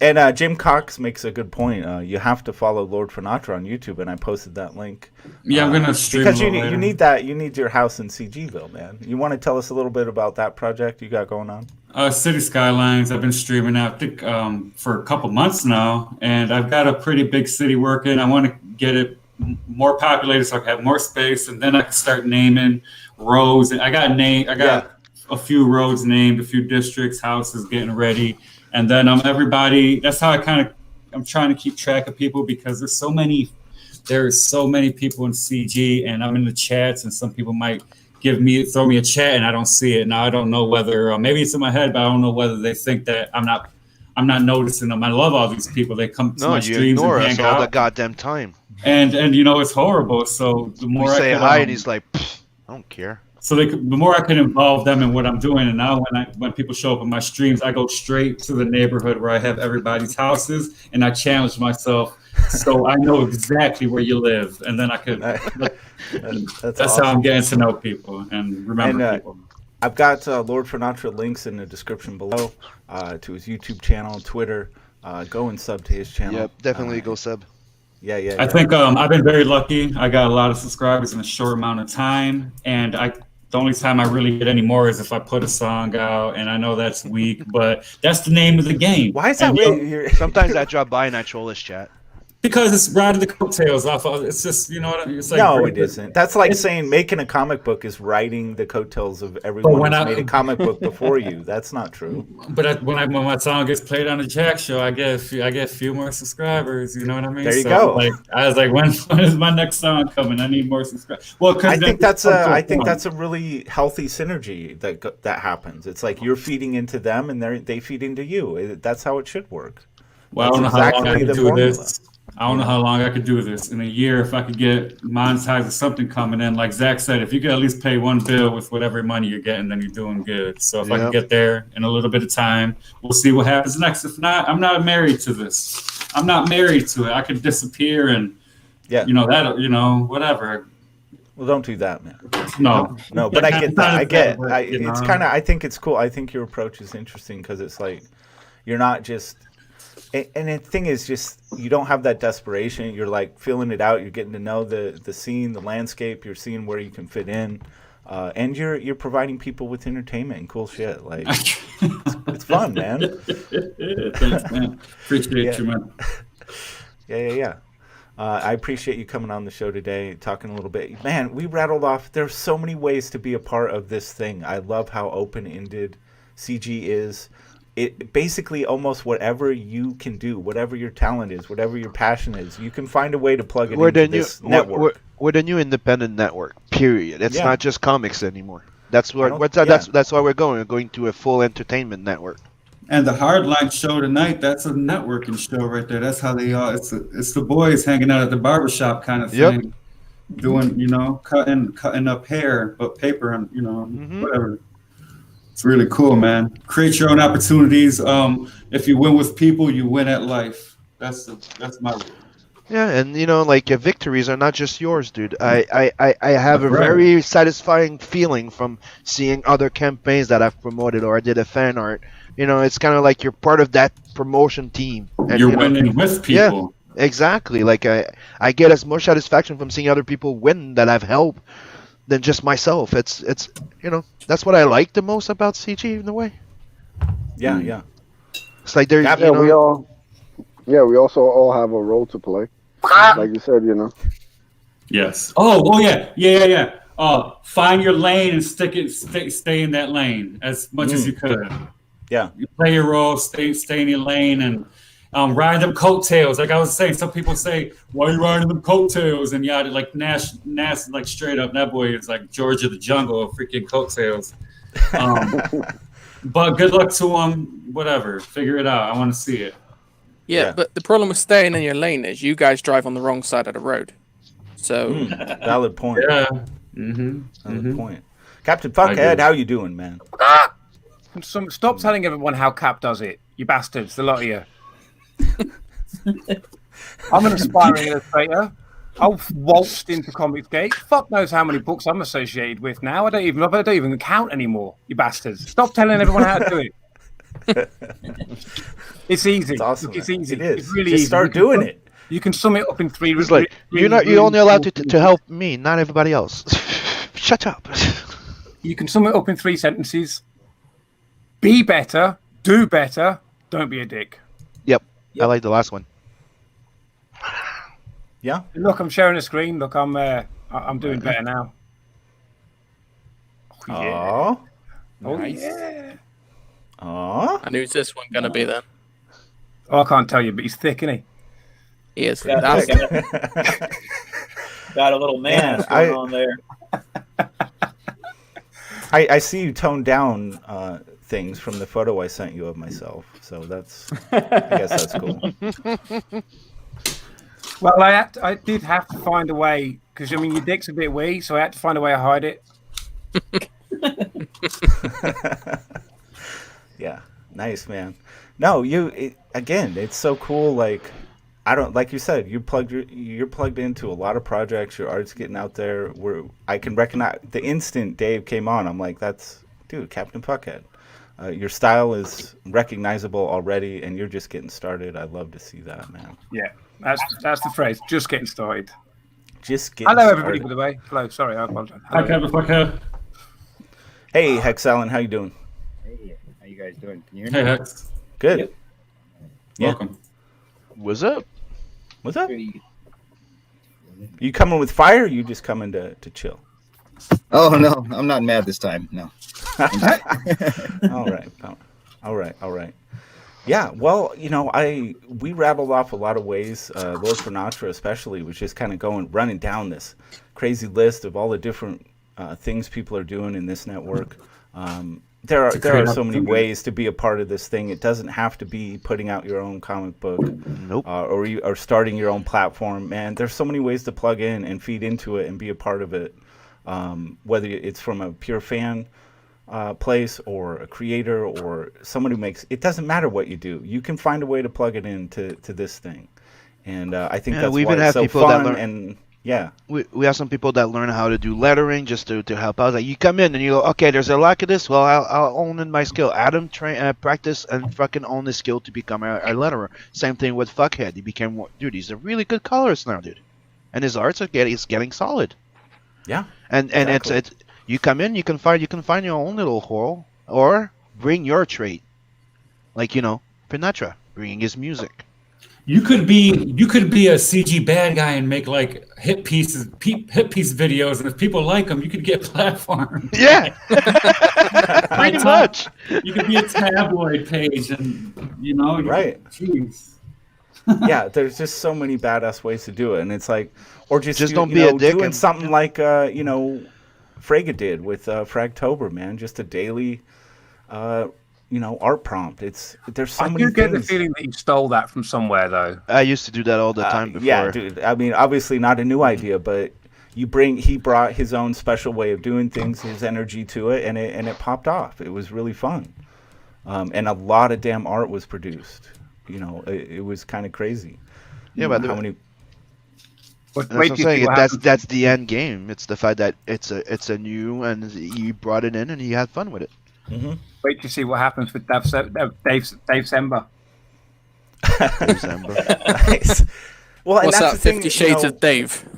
And Jim Cox makes a good point. You have to follow Lord Finatra on YouTube, and I posted that link. Yeah, I'm gonna stream because you need that. You need your house in CGville, man. You want to tell us a little bit about that project you got going on? City Skylines. I've been streaming out for a couple months now, and I've got a pretty big city working. I want to get it more populated so I can have more space, and then I can start naming roads. And I got a few roads named, a few districts, houses getting ready, and then everybody. That's how I'm trying to keep track of people because there's so many people in CG, and I'm in the chats, and some people might throw me a chat, and I don't see it. Now I don't know whether maybe it's in my head, but I don't know whether they think that I'm not noticing them. I love all these people. They come to my streams and hang out all the goddamn time, and it's horrible. So the more we say hi, and he's like, "I don't care." So the more I can involve them in what I'm doing, and now when people show up on my streams, I go straight to the neighborhood where I have everybody's houses, and I challenge myself, so I know exactly where you live, and then I could. That's awesome. How I'm getting to know people and remember people. I've got Lord Finatra links in the description below to his YouTube channel, Twitter. Go and sub to his channel. Yep, definitely go sub. Yeah. I think I've been very lucky. I got a lot of subscribers in a short amount of time, and the only time I really get any more is if I put a song out, and I know that's weak, but that's the name of the game. Why is that weird? Sometimes I drop by and I troll this chat. Because it's riding the coattails off of. It's just, you know what I mean? It's like no, it isn't. That's like saying making a comic book is riding the coattails of everyone who's made a comic book before you. That's not true. But when my song gets played on the Jack Show, I get a few more subscribers. You know what I mean? There you go. Like I was like, when is my next song coming? I need more subscribers. Well, I think that's a really healthy synergy that happens. It's like you're feeding into them, and they feed into you. That's how it should work. Well, that's I don't know how long I can do this. I don't know how long I could do this. In a year, if I could get monetized with something coming in, like Zach said, if you could at least pay one bill with whatever money you're getting, then you're doing good. So if I can get there in a little bit of time, we'll see what happens next. If not, I'm not married to this. I'm not married to it. I could disappear and, whatever. Well, don't do that, man. No, but I get that. I think it's cool. I think your approach is interesting because it's like you're not just. And the thing is, just you don't have that desperation. You're like feeling it out. You're getting to know the scene, the landscape. You're seeing where you can fit in, and you're providing people with entertainment and cool shit. Like it's fun, man. Thanks, man. Appreciate you, man. Yeah. I appreciate you coming on the show today, talking a little bit. Man, we rattled off. There's so many ways to be a part of this thing. I love how open-ended CG is. It basically almost whatever you can do, whatever your talent is, whatever your passion is, you can find a way to plug it into this network. We're the new independent network. Period. It's not just comics anymore. That's why we're going. We're going to a full entertainment network. And the Hardline show tonight, that's a networking show right there. That's how they are. It's the boys hanging out at the barbershop kind of thing, doing cutting up hair, but paper and whatever. It's really cool, man. Create your own opportunities. If you win with people, you win at life. That's my rule. Yeah, and victories are not just yours, dude. I have a very satisfying feeling from seeing other campaigns that I've promoted or I did a fan art. It's kind of like you're part of that promotion team. And, you're winning with people. Yeah, exactly. Like I get as much satisfaction from seeing other people win that I've helped than just myself. It's that's what I like the most about CG in a way. Yeah. It's like there's we also all have a role to play. Like you said, Yes. Oh yeah. Find your lane and stay in that lane as much as you could. Yeah. You play your role, stay in your lane, and ride them coattails. Like I was saying, some people say, "Why are you riding them coattails?" And yeah, like Nash, like straight up, that boy is like George of the Jungle of freaking coattails. But good luck to him. Whatever, figure it out. I want to see it. Yeah, but the problem with staying in your lane is you guys drive on the wrong side of the road. So valid point. Yeah. Valid point. Captain Fuckhead, how you doing, man? Stop telling everyone how Cap does it, you bastards, the lot of you. I'm an aspiring illustrator. I've waltzed into ComicsGate. Fuck knows how many books I'm associated with now. I don't even count anymore, you bastards. Stop telling everyone how to do it. It's easy. It's awesome. It's easy. It is. It's really Just easy. start doing it. You can sum it up in three. It's like you're only allowed to help me, not everybody else. Shut up. You can sum it up in 3 sentences. Be better. Do better. Don't be a dick. Yep. I like the last one. Yeah. Look, I'm sharing a screen. Look, I'm doing better now. Oh, yeah. Oh, nice. Yeah. Oh. And who's this one gonna be then? Oh, I can't tell you, but he's thick, isn't he? He is. Got a little mask going on there. I see you toned down things from the photo I sent you of myself, so I guess that's cool. Well, I did have to find a way, because your dick's a bit wee, so I had to find a way to hide it. Yeah, nice, man. No, again, it's so cool. Like, I don't, like you said, you're plugged into a lot of projects. Your art's getting out there. Where I can recognize the instant Dave came on, I'm like, that's dude, Captain Puckhead. Your style is recognizable already, and you're just getting started. I love to see that, man. Yeah, that's the phrase. Just getting started. Just getting Hello, started. everybody, by the way. Hello, sorry, I apologize. Hi, Captain Puckhead. Hey, Hex Allen, how you doing? Hey, how you guys doing? Can you hear Hey, me? Hex. Good. Yep. Yeah. Welcome. What's up? What's up? You coming with fire? Or you just coming to chill? Oh no, I'm not mad this time. No. All right. Yeah, well, we rattled off a lot of ways. Lord Finatra especially was just kind of running down this crazy list of all the different things people are doing in this network. There are so many ways to be a part of this thing. It doesn't have to be putting out your own comic book, nope, or starting your own platform. Man, there's so many ways to plug in and feed into it and be a part of it. Whether it's from a pure fan place or a creator or someone who makes, it doesn't matter what you do. You can find a way to plug it into this thing, and I think that's why it's so fun. And yeah, we have some people that learn how to do lettering just to help out. Like, you come in and you go, okay, there's a lack of this. Well, I'll own in my skill. Adam practice and fucking own the skill to become a letterer. Same thing with Fuckhead. He became, dude, he's a really good colorist now, dude, and his arts are getting solid. Yeah, and exactly. it's you come in, you can find your own little hole, or bring your trait, like Finatra bringing his music. You could be a CG bad guy and make like hit piece videos, and if people like them, you could get platformed. Yeah, pretty much. You could be a tabloid page, and right. Jeez. Yeah, there's just so many badass ways to do it, and it's like, or just don't be a dick doing and something like Frega did with Fragtober, man, just a daily art prompt. There's so many things. I do get the feeling that you stole that from somewhere, though. I used to do that all the time before. Yeah, dude. I mean, obviously not a new idea, but he brought his own special way of doing things, his energy to it, and it popped off. It was really fun, and a lot of damn art was produced. It was kind of crazy. Yeah, but how many? That's what I'm saying. That's the end game. It's the fact that it's a new, and you brought it in and you had fun with it. Mm-hmm. Wait to see what happens with Dave Sember. Nice. Well, what's and that's that? the thing, 50 Shades of Dave.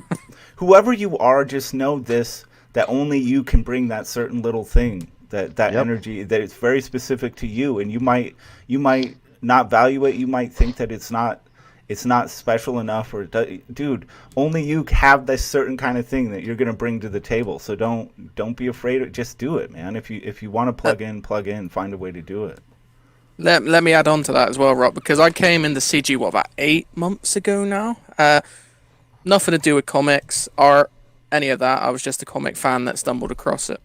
Whoever you are, just know this: that only you can bring that certain little thing, that energy that is very specific to you, and you might not value it. You might think that it's not special enough, or dude, only you have this certain kind of thing that you're going to bring to the table. So don't be afraid of, just do it, man. If you want to plug in, find a way to do it. Let me add on to that as well, Rob, because I came into CG about 8 months ago now. Nothing to do with comics, art, any of that. I was just a comic fan that stumbled across it.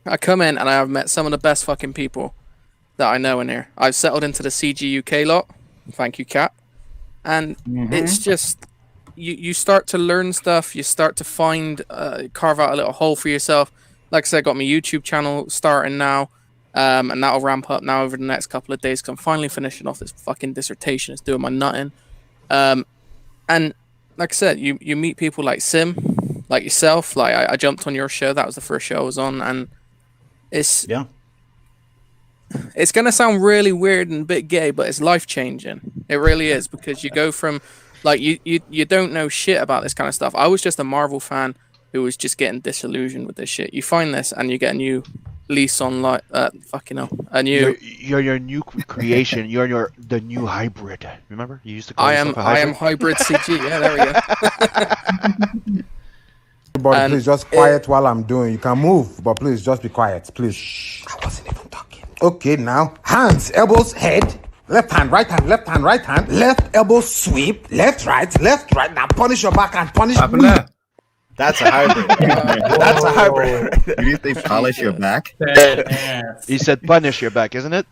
I come in and I have met some of the best fucking people that I know in here. I've settled into the CG UK lot. Thank you, Cap. And it's just, you start to learn stuff. You start to carve out a little hole for yourself. Like I said, I got my YouTube channel starting now. And that'll ramp up now over the next couple of days, because I'm finally finishing off this fucking dissertation. It's doing my nutting. And like I said, you meet people like Sim, like yourself. Like I jumped on your show. That was the first show I was on. And it's going to sound really weird and a bit gay, but it's life-changing. It really is, because you go from, like, you don't know shit about this kind of stuff. I was just a Marvel fan who was just getting disillusioned with this shit. You find this, and you get a new lease on, like, fucking hell, a new... You're your new creation. You're the new hybrid. Remember? You used to call yourself a hybrid? I am hybrid CG. Yeah, there we go. Everybody, please just quiet while I'm doing. You can move, but please just be quiet, please. Shh. I wasn't even talking. Okay, now hands, elbows, head, left hand, right hand, left hand, right hand, left elbow sweep, left, right. Now punish your back and punish me. That's a hybrid. That's a hybrid. You think they polish your back? He said punish your back, isn't it?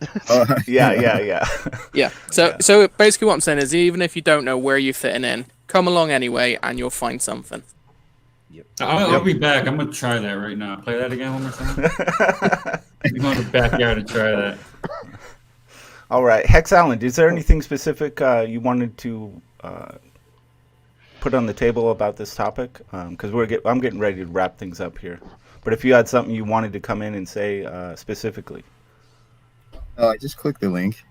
Yeah. Yeah. So basically, what I'm saying is, even if you don't know where you're fitting in, come along anyway, and you'll find something. I'll be back. I'm gonna try that right now. Play that again one more time. You go in the backyard and try that. All right, Hex Island. Is there anything specific you wanted to put on the table about this topic? Because I'm getting ready to wrap things up here. But if you had something you wanted to come in and say specifically. Oh, I just clicked the link.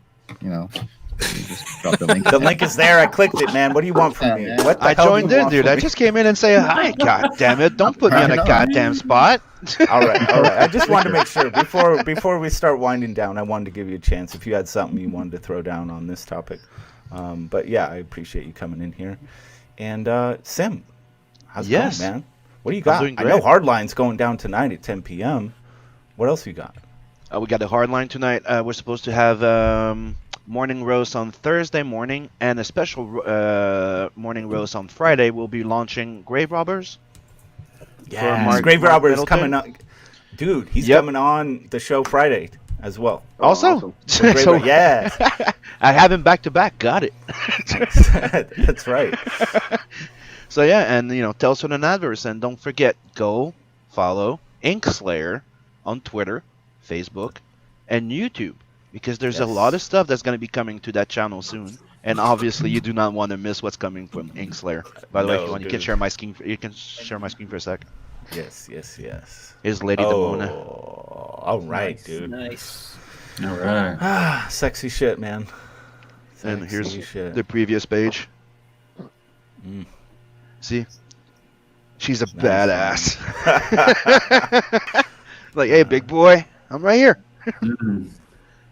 You know, just drop the link. The link is there. I clicked it, man. What do you want from me? What the I hell joined do you in, want dude. from I me? just came in and say hi. God damn it! Don't put me on a goddamn spot. All right. I just wanted to make sure before we start winding down, I wanted to give you a chance if you had something you wanted to throw down on this topic. But yeah, I appreciate you coming in here. And Sim, how's it going, man? What do you got? I know Hardline's going down tonight at 10 p.m. What else you got? We got a Hardline tonight. We're supposed to have morning roast on Thursday morning and a special morning roast on Friday. We'll be launching Grave Robbers. Yeah, Grave Robbers is coming up. Dude, he's coming on the show Friday as well. Also? So, yeah. I have him back to back. Got it. That's right. So yeah, and tell us on an adverse, and don't forget, go follow Inkslayer on Twitter, Facebook, and YouTube, because there's a lot of stuff that's going to be coming to that channel soon. And obviously, you do not want to miss what's coming from Inkslayer. By the way, if you want, you can share my screen. You can share my screen for a sec. Yes. Is Lady Demona. All right, dude. Nice. All right. Sexy shit, man. And here's the previous page. See? She's a badass. Like, hey, big boy, I'm right here.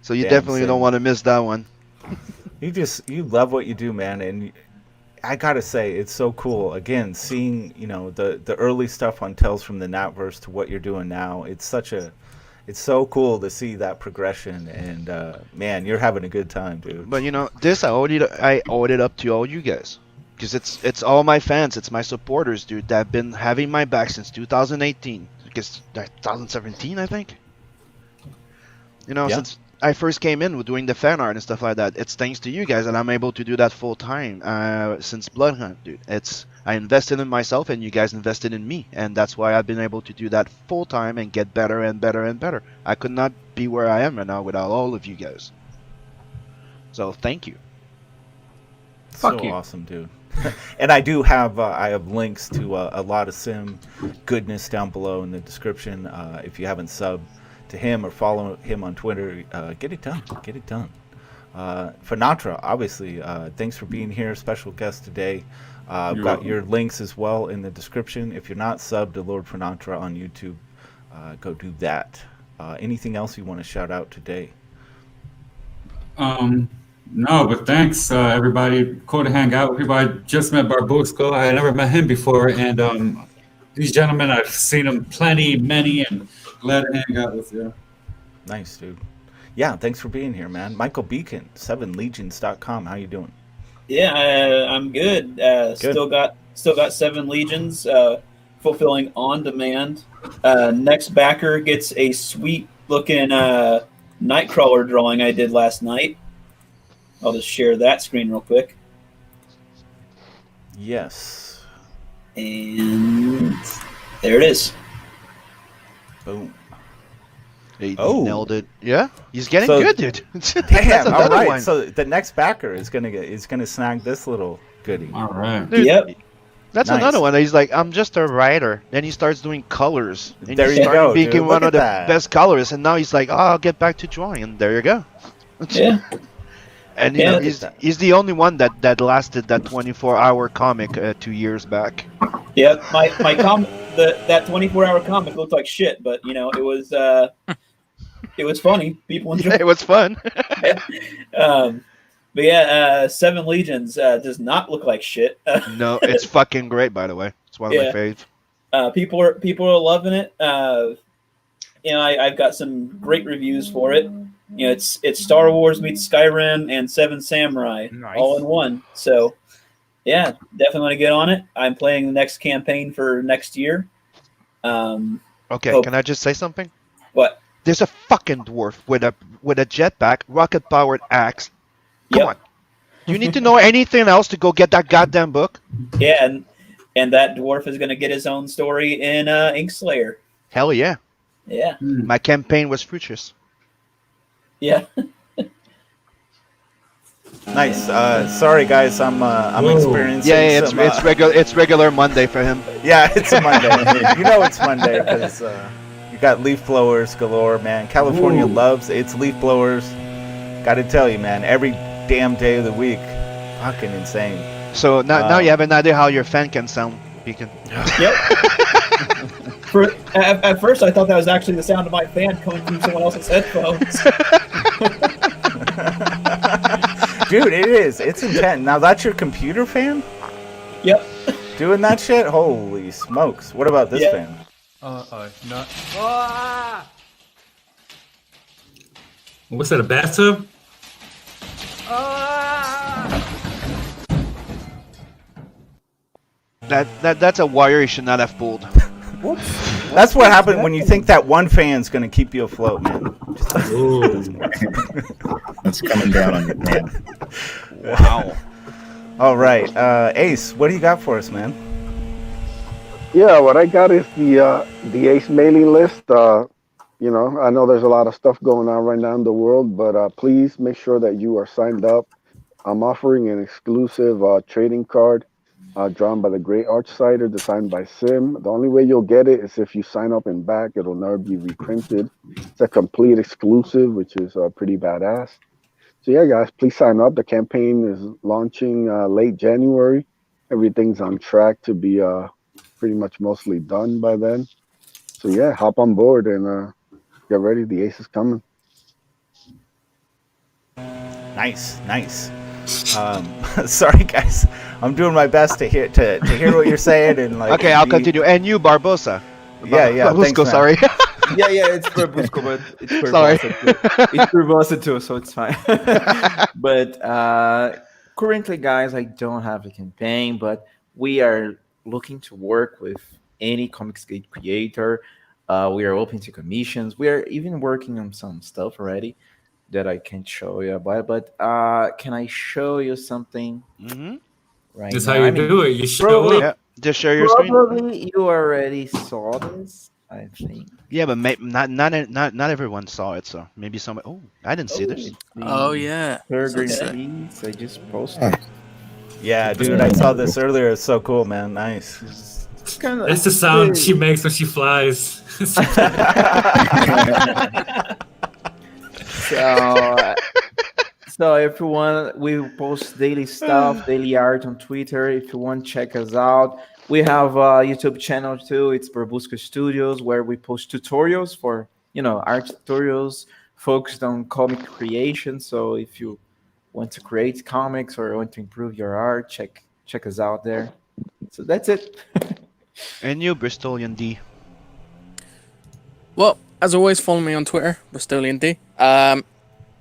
So you definitely don't want to miss that one. You love what you do, man, and I gotta say it's so cool. Again, seeing the early stuff on Tales from the Natverse to what you're doing now, it's so cool to see that progression. And man, you're having a good time, dude. But this I owe it up to all you guys, because it's all my fans, it's my supporters, dude, that have been having my back since 2018. Because 2017, I think. Since I first came in with doing the fan art and stuff like that, it's thanks to you guys that I'm able to do that full time since Bloodhunt, dude. I invested in myself, and you guys invested in me, and that's why I've been able to do that full time and get better and better and better. I could not be where I am right now without all of you guys. So thank you. Fuck you. Awesome, dude. And I do have links to a lot of Sim goodness down below in the description. If you haven't subbed to him or follow him on Twitter, get it done. Finatra, obviously, thanks for being here. Special guest today. I've got your links as well in the description. If you're not subbed to Lord Finatra on YouTube, go do that. Anything else you want to shout out today? No, but thanks, everybody. Cool to hang out with people. I just met Barbusco. I had never met him before, and these gentlemen, I've seen them many, and glad to hang out with you. Nice, dude. Yeah, thanks for being here, man. Michael Beacon, 7legions.com. How you doing? Yeah, I'm good. Still got 7 Legions, fulfilling on demand. Next backer gets a sweet looking Nightcrawler drawing I did last night. I'll just share that screen real quick. Yes. And there it is. Boom. He nailed it. Yeah, he's getting good, dude. Damn. All right. One. So the next backer is gonna snag this little goodie. All right. Dude, yep. That's another one. He's like, I'm just a writer. Then he starts doing colors. And there you go. Being one of the best colors. And now he's like, I'll get back to drawing. And there you go. Yeah. And he's the only one that lasted that 24-hour comic 2 years back. Yep, my comic, that 24-hour comic looked like shit, but it was funny. People enjoyed it. It was fun. But yeah, 7 Legions does not look like shit. No, it's fucking great, by the way. It's one of my faves. People are loving it. I've got some great reviews for it. It's Star Wars meets Skyrim and 7 Samurai all in one. So, yeah, definitely want to get on it. I'm playing the next campaign for next year. Okay, can I just say something? What? There's a fucking dwarf with a jetpack, rocket-powered axe. Come on. Do you need to know anything else to go get that goddamn book? Yeah, and and that dwarf is going to get his own story in Inkslayer. Hell yeah. Yeah. My campaign was fruitless. Yeah. Nice. Sorry, guys. I'm experiencing. Yeah, some, it's regular. It's regular Monday for him. Yeah, it's a Monday. You know it's Monday because you got leaf blowers galore, man. California loves its leaf blowers. Got to tell you, man. Every damn day of the week, fucking insane. So now you have an idea how your fan can sound, Beacon. Yep. At first, I thought that was actually the sound of my fan coming from someone else's headphones. Dude, it is. It's intense. Now that's your computer fan? Yep. Doing that shit? Holy smokes. What about this fan? No. What's that, a bathtub? That's a wire you should not have pulled. That's what happened when you think that one fan's gonna keep you afloat, man. That's coming down on your fan. Wow. All right, Ace, what do you got for us, man? Yeah, what I got is the Ace mailing list. You know, I know there's a lot of stuff going on right now in the world, but please make sure that you are signed up. I'm offering an exclusive trading card drawn by the Great Archsider, designed by Sim. The only way you'll get it is if you sign up and back. It'll never be reprinted. It's a complete exclusive, which is pretty badass. So yeah, guys, please sign up. The campaign is launching late January. Everything's on track to be pretty much mostly done by then. So yeah, hop on board and get ready. The Ace is coming. Nice. Sorry, guys. I'm doing my best to hear what you're saying and like. Okay, I'll continue. And you, Barbosa. Yeah. Thanks, Thanks, sorry. Yeah, it's Barbusco, but it's Sorry. It's Barbosa too, so it's fine. But currently, guys, I don't have a campaign, but we are looking to work with any ComicsGate creator. We are open to commissions. We are even working on some stuff already that I can't show you about. But can I show you something? Mm-hmm. Right. That's now? how you do it. You show up. Yeah, just share your screen. Probably you already saw this, I think. Yeah, but not everyone saw it, so maybe somebody. Oh, I didn't see this. Oh yeah. Peregrine Feeds, I just posted. Yeah, dude, I saw this earlier. It's so cool, man. Nice. That's the sound she makes when she flies. So if you want, we post daily stuff, daily art on Twitter. If you want, check us out. We have a YouTube channel too. It's Barbusco Studios, where we post tutorials for, art tutorials focused on comic creation. So if you want to create comics or want to improve your art, check us out there. So that's it. And you, Bristolian D. Well, as always, follow me on Twitter, Bristolian D.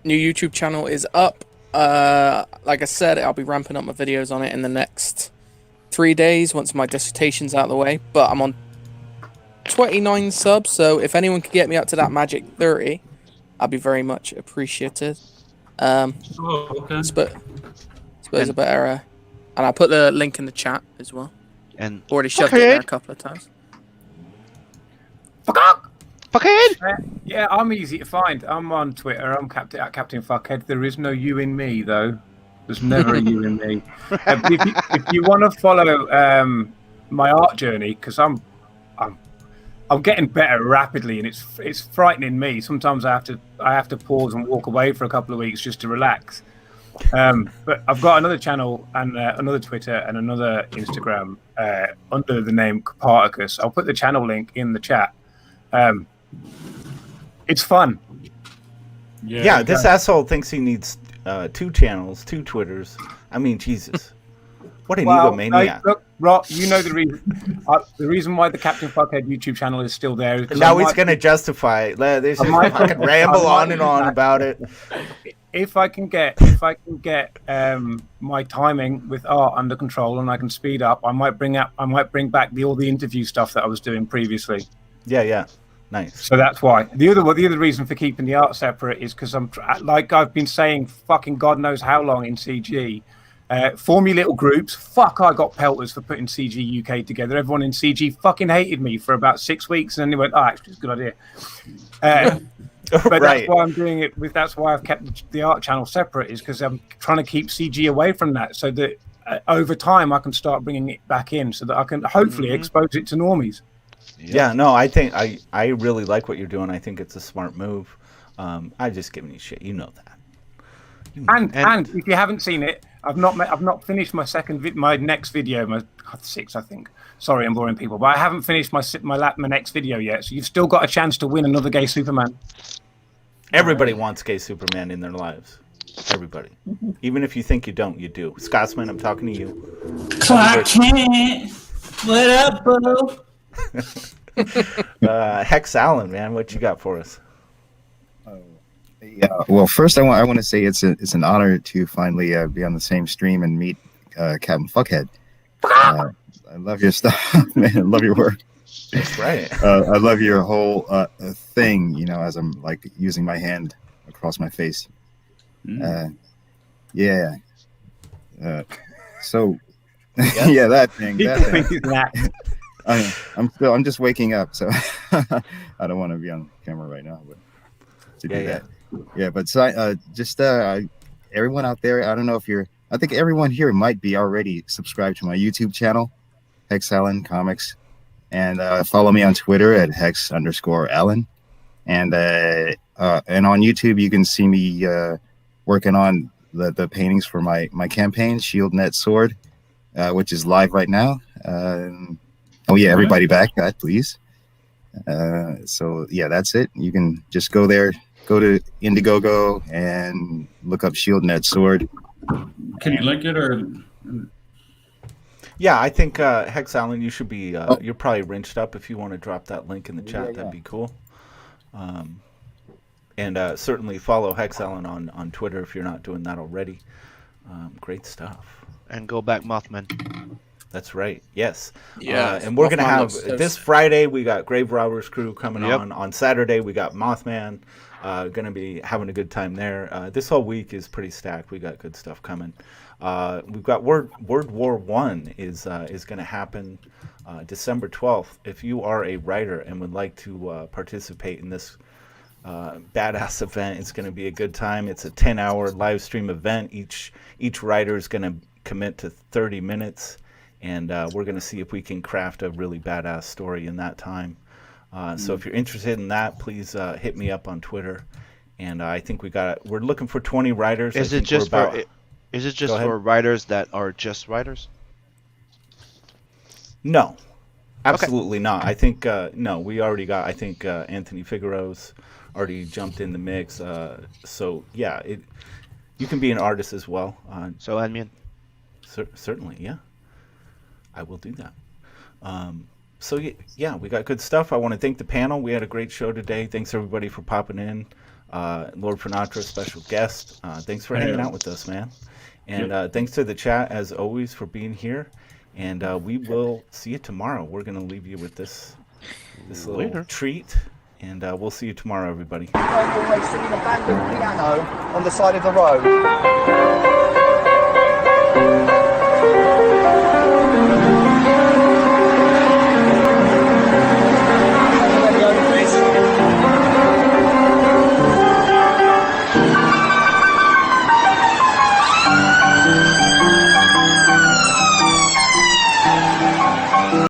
New YouTube channel is up. Like I said, I'll be ramping up my videos on it in the next 3 days once my dissertation's out of the way. But I'm on 29 subs, so if anyone could get me up to that magic 30, I'd be very much appreciated. Okay. Suppose a better. And I'll put the link in the chat as well. And already shoved it there a couple of times. Fuckhead! Yeah, I'm easy to find. I'm on Twitter. I'm Captain Fuckhead. There is no you in me, though. There's never a you in me. If you want to follow my art journey, because I'm getting better rapidly, and it's frightening me. Sometimes I have to pause and walk away for a couple of weeks just to relax. But I've got another channel and another Twitter and another Instagram under the name Coparticus. I'll put the channel link in the chat. It's fun. Yeah, this asshole thinks he needs 2 channels, 2 Twitters. I mean, Jesus. What an egomaniac. Look, Rob, you know the reason why the Captain Fuckhead YouTube channel is still there. Now he's going to justify it. There's just fucking ramble on and on about it. If I can get my timing with art under control and I can speed up, I might bring back all the interview stuff that I was doing previously. Yeah. Nice. So that's why. The other reason for keeping the art separate is because I'm like I've been saying fucking God knows how long in CG. Form your little groups. Fuck, I got pelters for putting CG UK together. Everyone in CG fucking hated me for about 6 weeks, and then they went, "Oh, actually, it's a good idea." But that's why I'm doing it. That's why I've kept the art channel separate. Is because I'm trying to keep CG away from that, so that over time I can start bringing it back in, so that I can hopefully expose it to normies. Yeah, no, I think I really like what you're doing. I think it's a smart move. I'm just giving you shit. You know that. And if you haven't seen it, I've not finished my my next video, my 6, I think. Sorry, I'm boring people, but I haven't finished my next video yet. So you've still got a chance to win another gay Superman. Everybody wants gay Superman in their lives. Everybody, even if you think you don't, you do. Scotsman, I'm talking to you. Clark Kent, what up, bro? Hex Allen, man, what you got for us? Yeah. Well, first I want to say it's an honor to finally be on the same stream and meet Captain Fuckhead. I love your stuff, man. I love your work. That's right. I love your whole thing. You know, as I'm like using my hand across my face. Yeah. So, yeah, that thing. I'm just waking up, so I don't want to be on camera right now, but to do that. Yeah, but everyone out there, I don't know if I think everyone here might be already subscribed to my YouTube channel, Hex Allen Comics, and follow me on Twitter at Hex_Allen, and on YouTube you can see me working on the paintings for my campaign, Shield Net Sword, which is live right now. Everybody back that, please. So yeah, that's it. You can just go there. Go to Indiegogo and look up Shield Net Sword. Can you link it or? Yeah, I think Hex Allen, you should be. You're probably rinsed up. If you want to drop that link in the chat, that'd be cool. And certainly follow Hex Allen on Twitter if you're not doing that already. Great stuff. And go back, Mothman. That's right. Yes. Yeah. And we're gonna have this Friday. We got Grave Robbers Crew coming on. On Saturday, we got Mothman. Gonna be having a good time there. This whole week is pretty stacked. We got good stuff coming. We've got World War I is gonna happen December 12th. If you are a writer and would like to participate in this badass event, it's gonna be a good time. It's a 10-hour live stream event. Each writer is gonna commit to 30 minutes. And we're going to see if we can craft a really badass story in that time. So if you're interested in that, please hit me up on Twitter. And I think we're looking for 20 writers. Is it just for writers that are just writers? No, absolutely not. I think no. We already got. I think Anthony Figueroa's already jumped in the mix. So yeah, you can be an artist as well. So add me in. Certainly, yeah. I will do that. So yeah, we got good stuff. I want to thank the panel. We had a great show today. Thanks everybody for popping in. Lord Finatra, special guest. Thanks for hanging out with us, man. And thanks to the chat as always for being here. And we will see you tomorrow. We're gonna leave you with this little treat. And we'll see you tomorrow, everybody. I've always seen an abandoned piano on the side of the road.